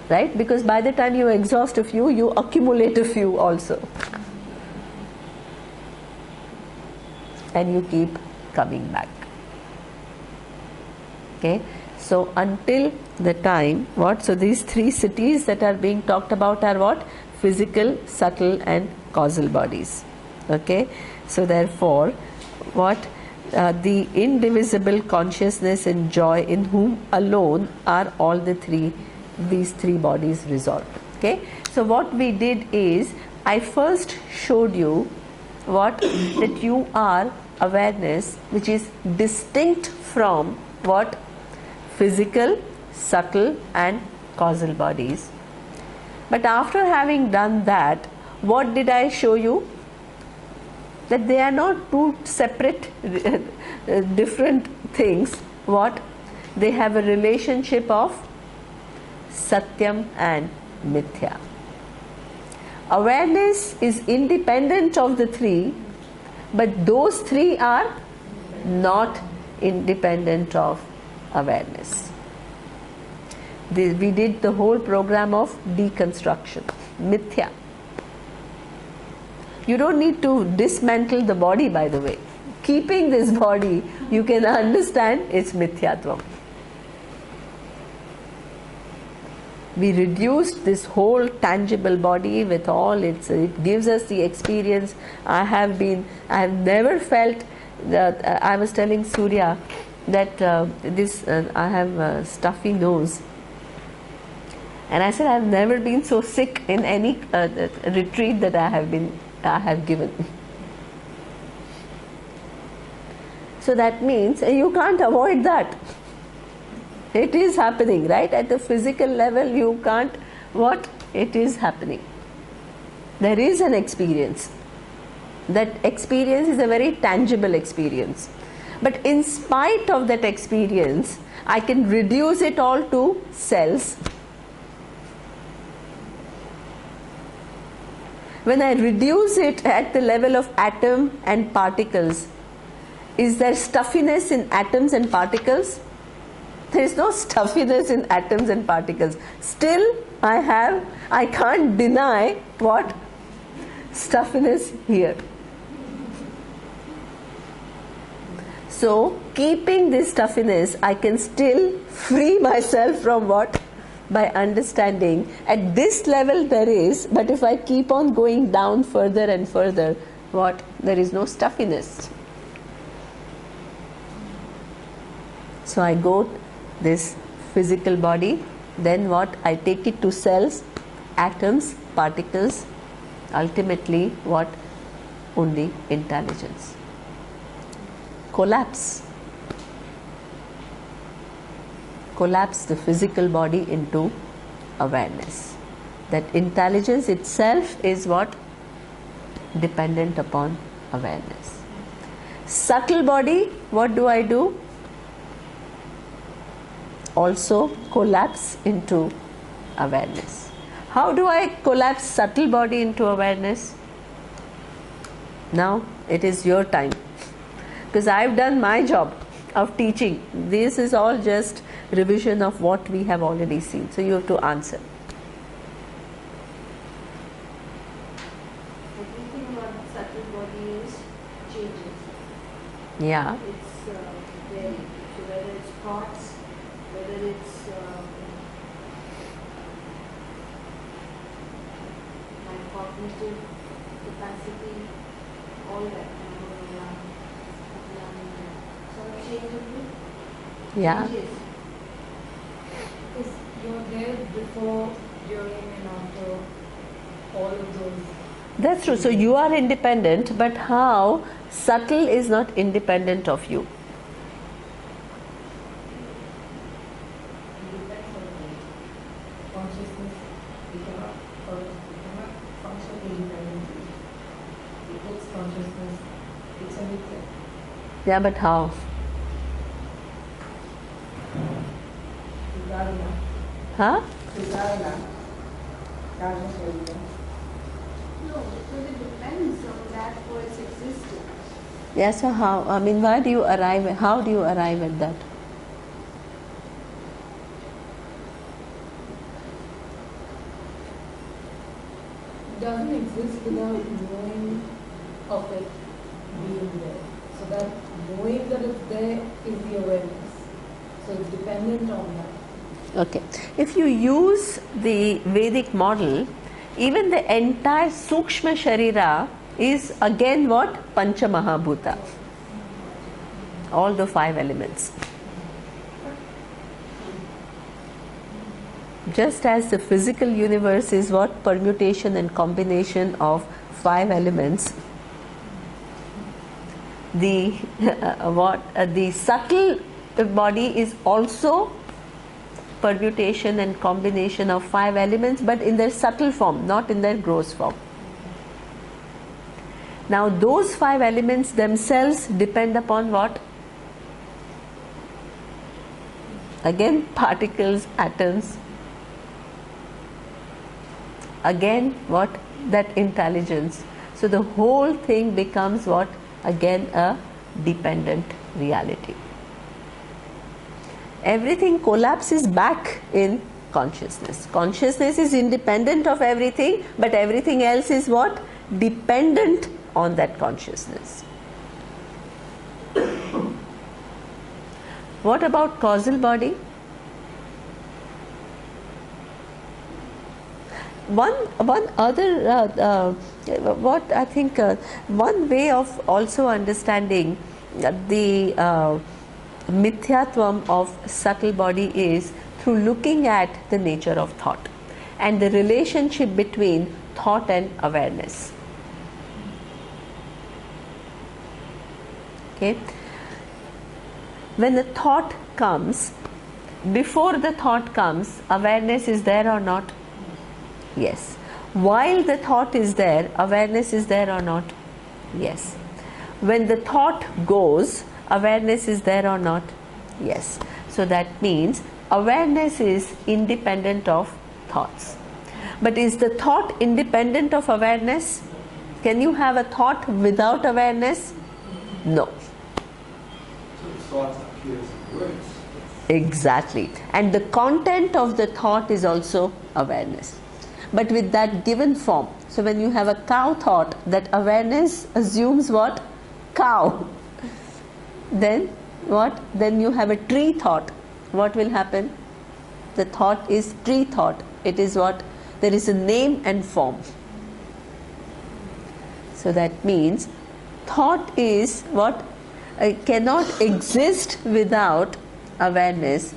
S1: Right? Because by the time you exhaust a few, you accumulate a few also. And you keep coming back. Okay? So until the time, what? So these three cities that are being talked about are what? Physical, subtle and causal bodies. Okay? So therefore, what? The indivisible consciousness and joy in whom alone are all these three bodies resolved. Okay? So what we did is, I first showed you what? That you are awareness which is distinct from what? Physical, subtle and causal bodies. But after having done that, what did I show you? That they are not two separate different things. What? They have a relationship of Satyam and Mithya. Awareness is independent of the three, but those three are not independent of awareness. We did the whole program of deconstruction. Mithya. You don't need to dismantle the body, by the way. Keeping this body, you can understand its mithyatvam. We reduced this whole tangible body with all its, it gives us the experience. I have never felt that, I was telling Surya that I have a stuffy nose. And I said, I have never been so sick in any retreat that I have given. So that means you can't avoid that. It is happening, right? At the physical level, you can't, what? It is happening. There is an experience. That experience is a very tangible experience. But in spite of that experience, I can reduce it all to cells. When I reduce it at the level of atom and particles, is there stuffiness in atoms and particles? There is no stuffiness in atoms and particles. Still, I can't deny what? Stuffiness here. So, keeping this stuffiness, I can still free myself from what? By understanding at this level there is, but if I keep on going down further and further, what? There is no stuffiness. So I go this physical body, then what? I take it to cells, atoms, particles, ultimately what? Only intelligence. Collapse the physical body into awareness. That intelligence itself is what? Dependent upon awareness. Subtle body, what do I do? Also collapse into awareness. How do I collapse subtle body into awareness? Now it is your time. Because I've done my job of teaching. This is all just revision of what we have already seen. So you have to answer. Thinking about subtle body Yeah.
S4: It's varied. So whether it's thoughts, whether it's my cognitive capacity, all that sort of changeable.
S1: Yeah.
S4: Changes.
S5: Because you're there before, during, and after all of those.
S1: That's true. So you are independent, but how subtle is not independent of you.
S5: It depends on the consciousness. We cannot function independently. Its consciousness, it's everything.
S1: Yeah, but how?
S5: Vikarana.
S1: Huh?
S5: Vikarana. Karma Sharira.
S4: No, because it depends on that for its existence.
S1: Yeah, so how? I mean, how do you arrive at that?
S5: It doesn't exist without knowing of it being there. So that knowing that it's there is the awareness. So it's dependent on that.
S1: Okay. If you use the Vedic model, even the entire Sukshma Sharira is again what? Pancha Mahabhuta. All the 5 elements. Just as the physical universe is what? Permutation and combination of 5 elements. The the subtle body is also permutation and combination of 5 elements, but in their subtle form, not in their gross form. Now those 5 elements themselves depend upon what? Again, particles, atoms. Again, what? That intelligence. So the whole thing becomes what? Again, a dependent reality. Everything collapses back in consciousness. Consciousness is independent of everything, but everything else is what? Dependent on that consciousness. What about causal body? One other what I think one way of also understanding the mithyatvam of subtle body is through looking at the nature of thought and the relationship between thought and awareness. Okay, when the thought comes, before the thought comes, awareness is there or not? Yes. While the thought is there, awareness is there or not? Yes. When the thought goes, awareness is there or not? Yes. So that means awareness is independent of thoughts. But is the thought independent of awareness? Can you have a thought without awareness? No.
S2: So the thought appears in words.
S1: Exactly. And the content of the thought is also awareness, but with that given form. So when you have a cow thought, that awareness assumes what? Cow. Then what? Then you have a tree thought. What will happen? The thought is tree thought. It is what? There is a name and form. So that means thought is what? Cannot exist without awareness.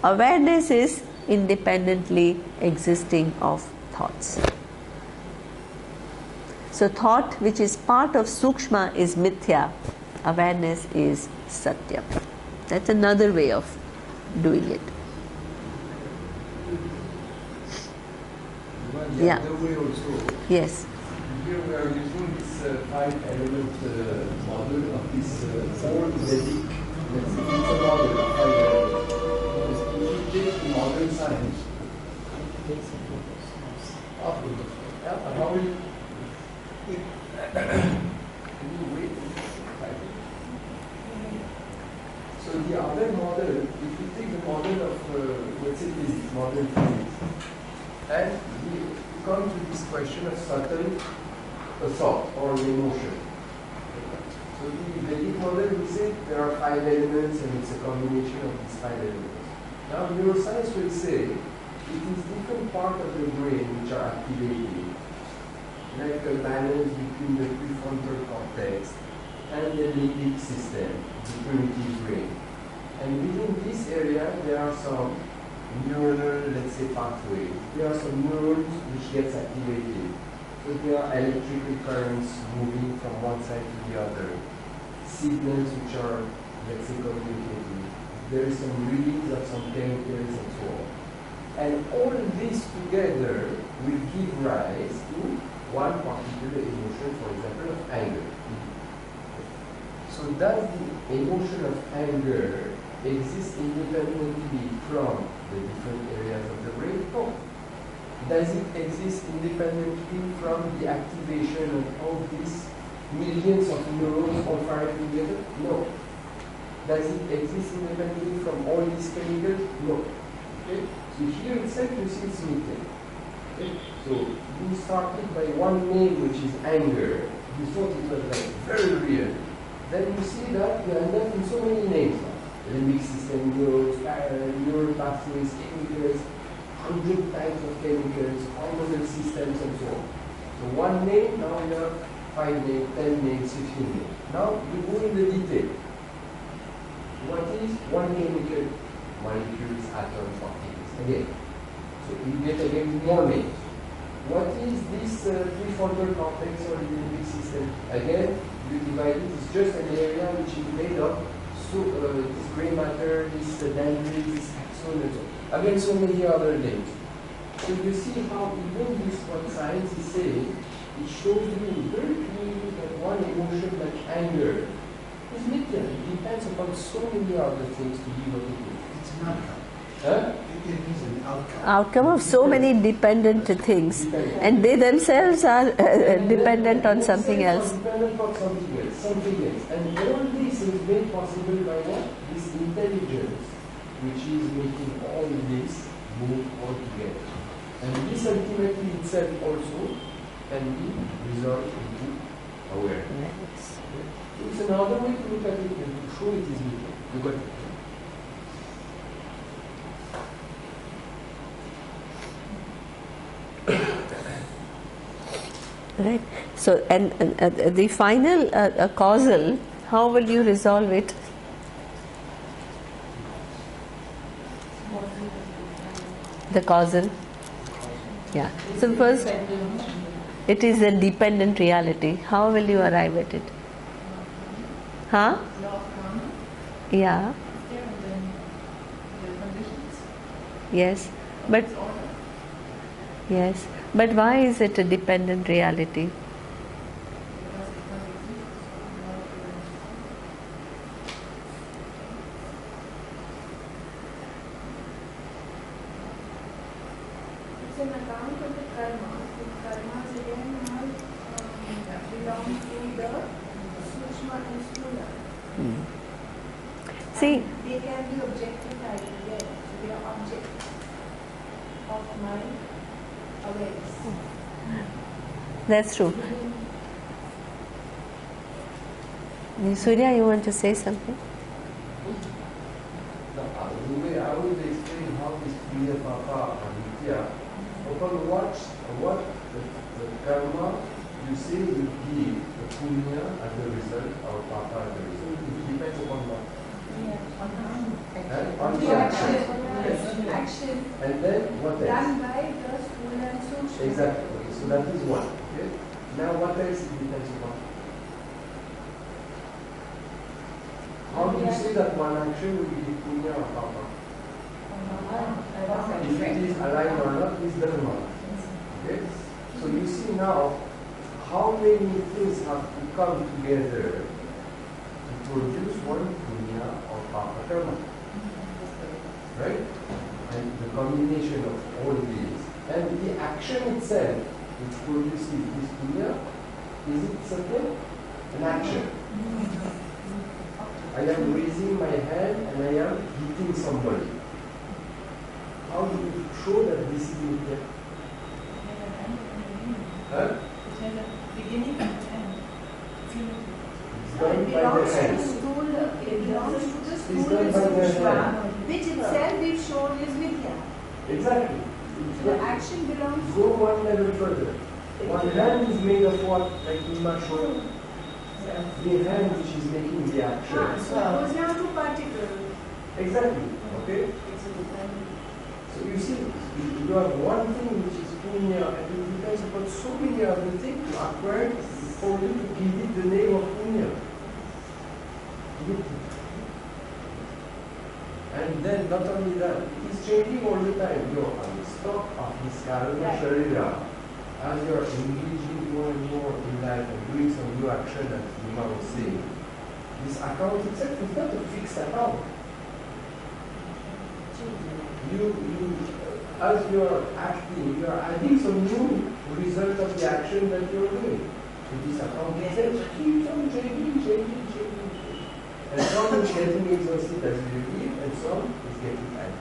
S1: Awareness is independently existing of thoughts. So thought which is part of Sukshma is Mithya, awareness is Satya. That's another way of doing it.
S3: The
S1: Yeah.
S3: other way also,
S1: Yes.
S3: here we are using this 5-element model of this old Vedic. It's a model of 5 elements. If you take modern science, how will can you wait? So the other model, if you take the model of let's say physics, modern physics, and we come to this question of subtle thought or emotion. So the Vedic model, we say there are 5 elements and it's a combination of these 5 elements. Now neuroscience will say it is different parts of the brain which are activated, like a balance between the prefrontal cortex and the limbic system, the primitive brain. And within this area, there are some neuronal, let's say, pathways. There are some neurons which gets activated. So there are electrical currents moving from one side to the other, signals which are, let's say, communicating. There is some release of some chemicals and so on. And all this together will give rise to one particular emotion, for example, of anger. So does the emotion of anger exist independently from the different areas of the brain? No. Does it exist independently from the activation of all these millions of neurons all firing together? No. Does it exist independently from all these chemicals? No. Okay? So here itself you see it's meeting. Okay? So you started by one name which is anger. You thought it was like very real. Then you see that you end up in so many names now. Limbic system, neurons, neural pathways, chemicals, 100 types of chemicals, hormonal systems and so on. So one name, now you have 5 names, 10 names, 15 names. Now you go in the detail. What is one chemical? Molecules, atoms, particles. Again. So you get again more names. What is this prefrontal cortex or the limbic system? Again, you divide it. It's just an area which is made of this gray matter, this dendrite, this axon, and so on. Again, so many other names. So you see how even this what science is saying, it shows you very clearly that one emotion like anger is mithya. It depends upon so many other things to be what it is.
S2: It's an outcome.
S3: Huh?
S2: It is an outcome.
S1: Outcome of so many dependent things, and they themselves are dependent on something else.
S3: Dependent on something else. And all this is made possible by what? This intelligence, which is making all this move all together. And this ultimately itself also can be resolved into awareness. It's another way to look at it and to show it is moving. You got it.
S1: Right. So, and the final causal, how will you resolve it? The causal. Yeah. So first, it is a dependent reality. How will you arrive at it? Huh? Yeah. Yes. But yes. But why is it a dependent reality?
S4: It's an account of the karma. The karmas again belong to the Sukshma and Sthula.
S1: See,
S4: They can be objectified, yes. They are objects of mind awareness.
S1: that's true. Surya, you want to say something?
S3: The way I would explain how this Priya Papa and Nitya, upon what the karma you say will give the punya as a result or Papa as a result. It depends upon what? On the action. Yes.
S4: Action
S3: And then what else?
S4: done by the Sthula and Sukshma.
S3: Exactly. Okay, so that is one. Okay. Now what else it depends upon? How do you say that one action will be punya or papa? If it is aligned or not is dharma. Okay. So you see now how many things have to come together to produce one punya or papa karma. Right? And the combination of all these and the action itself which produces this punya, is it something? An action. I am raising my hand and I am hitting somebody. How do you show that this is nitya? Huh?
S6: Beginning and end.
S3: It's done by their hands.
S4: It belongs to the
S3: It's
S4: school
S3: done by their
S4: Sushma,
S3: hand.
S4: which itself we've shown is Vidya.
S3: Exactly.
S4: So the action belongs
S3: Go one level further. One hand is made of what, like Nima showed? The hand which is making the action.
S4: so it goes down to particles.
S3: Exactly. Okay? So you see, you have one thing which is punya, and it depends upon so many other things to acquire for you to give it the name of punya. And then not only that, it is changing all the time. You're on the stock of this karana sharira. As you're engaging more and more in life and doing some new action, as Nima was saying, this account itself is not a fixed account. As you are acting, you are adding some new result of the action that you are doing. So this account itself keeps on changing. And some is getting exhausted as you leave, and some is getting tired.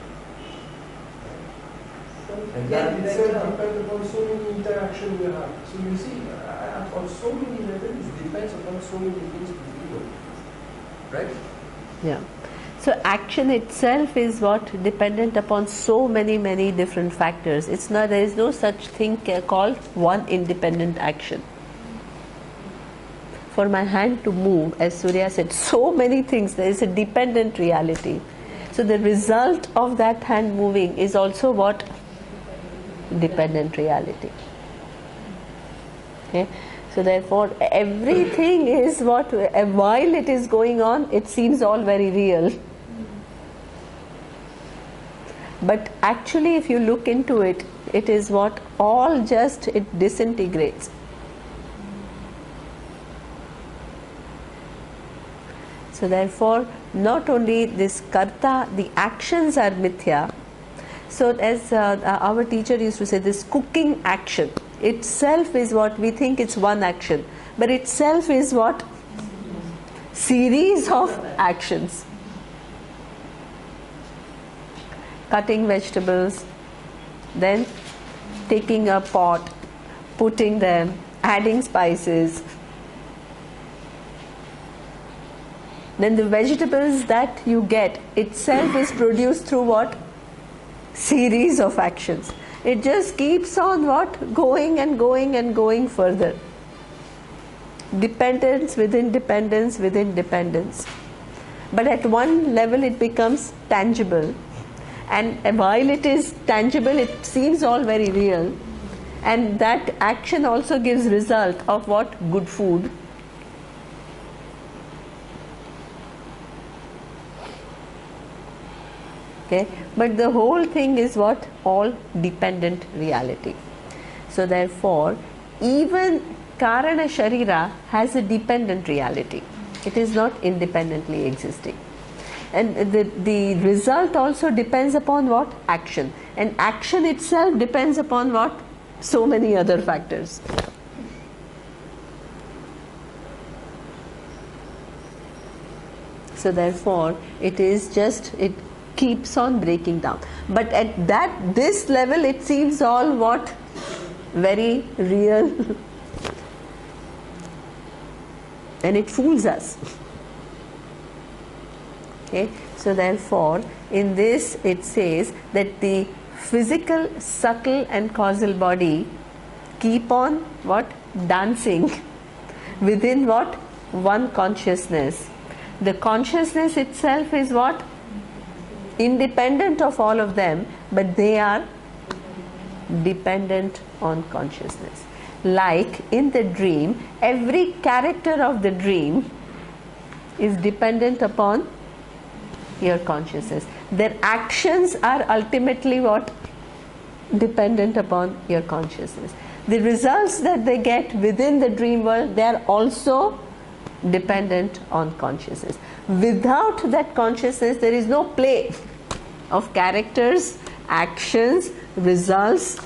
S3: And that itself depends upon so many interactions we have. So you see, on so many levels, it depends upon so many things to deal with. Right?
S1: Yeah. So action itself is what dependent upon so many different factors. It's not, there is no such thing called one independent action. For my hand to move, as Surya said, so many things, there is a dependent reality. So the result of that hand moving is also what? Dependent reality. Okay? So therefore everything is what, while it is going on, it seems all very real. But actually if you look into it, it is what? All just, it disintegrates. So therefore, not only this karta, the actions are mithya. So as our teacher used to say, this cooking action itself is what we think it's one action, but itself is what? Series of actions. Cutting vegetables, then taking a pot, putting them, adding spices. Then the vegetables that you get itself is produced through what? Series of actions. It just keeps on what? Going and going and going further. Dependence within dependence within dependence. But at one level it becomes tangible. And while it is tangible, it seems all very real. And that action also gives result of what? Good food. Okay, but the whole thing is what? All dependent reality. So therefore, even Karana Sharira has a dependent reality. It is not independently existing. And the result also depends upon what? Action. And action itself depends upon what? So many other factors. So therefore, it is just, it keeps on breaking down. But at this level, it seems all what? Very real. And it fools us. Okay, so therefore in this it says that the physical, subtle and causal body keep on what? Dancing within what? One consciousness. The consciousness itself is what? Independent of all of them, but they are dependent on consciousness. Like in the dream, every character of the dream is dependent upon your consciousness. Their actions are ultimately what? Dependent upon your consciousness. The results that they get within the dream world, they are also dependent on consciousness. Without that consciousness, there is no play of characters, actions, results.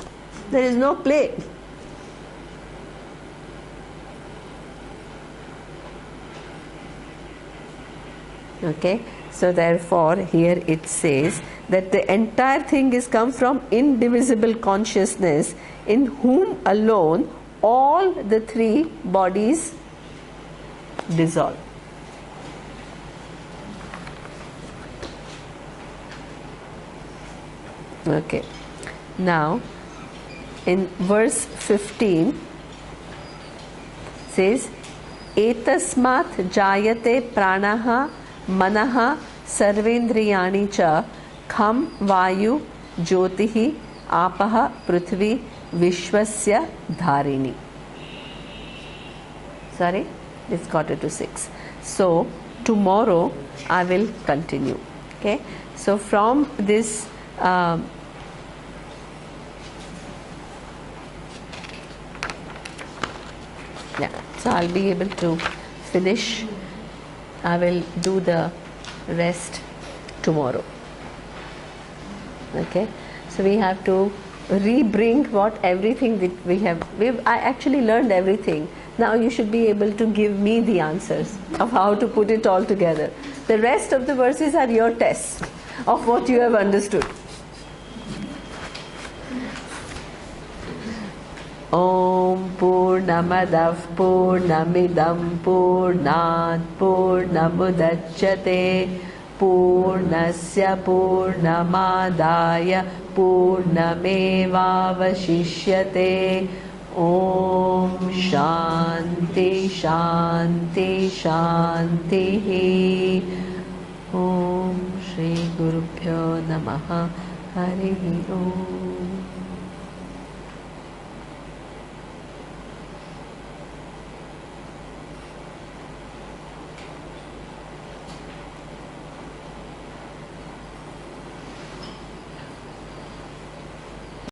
S1: There is no play. Okay, so therefore here it says that the entire thing is come from indivisible consciousness, in whom alone all the three bodies dissolve. Okay. Now, in verse 15, says, एतस्मात् जायते प्राणः मनः सर्वेन्द्रियाणि च खं वायु ज्योतिः आपः पृथ्वी विश्वस्य धारिणी. Sorry, it's quarter to 6. So tomorrow I will continue. Okay. So from this so I'll be able to finish. I will do the rest tomorrow. Okay. So we have to re-bring what everything that I actually learned everything. Now you should be able to give me the answers of how to put it all together. The rest of the verses are your test of what you have understood. Om Purnamadah Purnamidam Purnat Purnamudachyate Purnasya Purnamadaya Purnamevavashishyate. Om Shanti Shanti Shanti. Om Shri Gurubhyo Namaha. Harihi Om.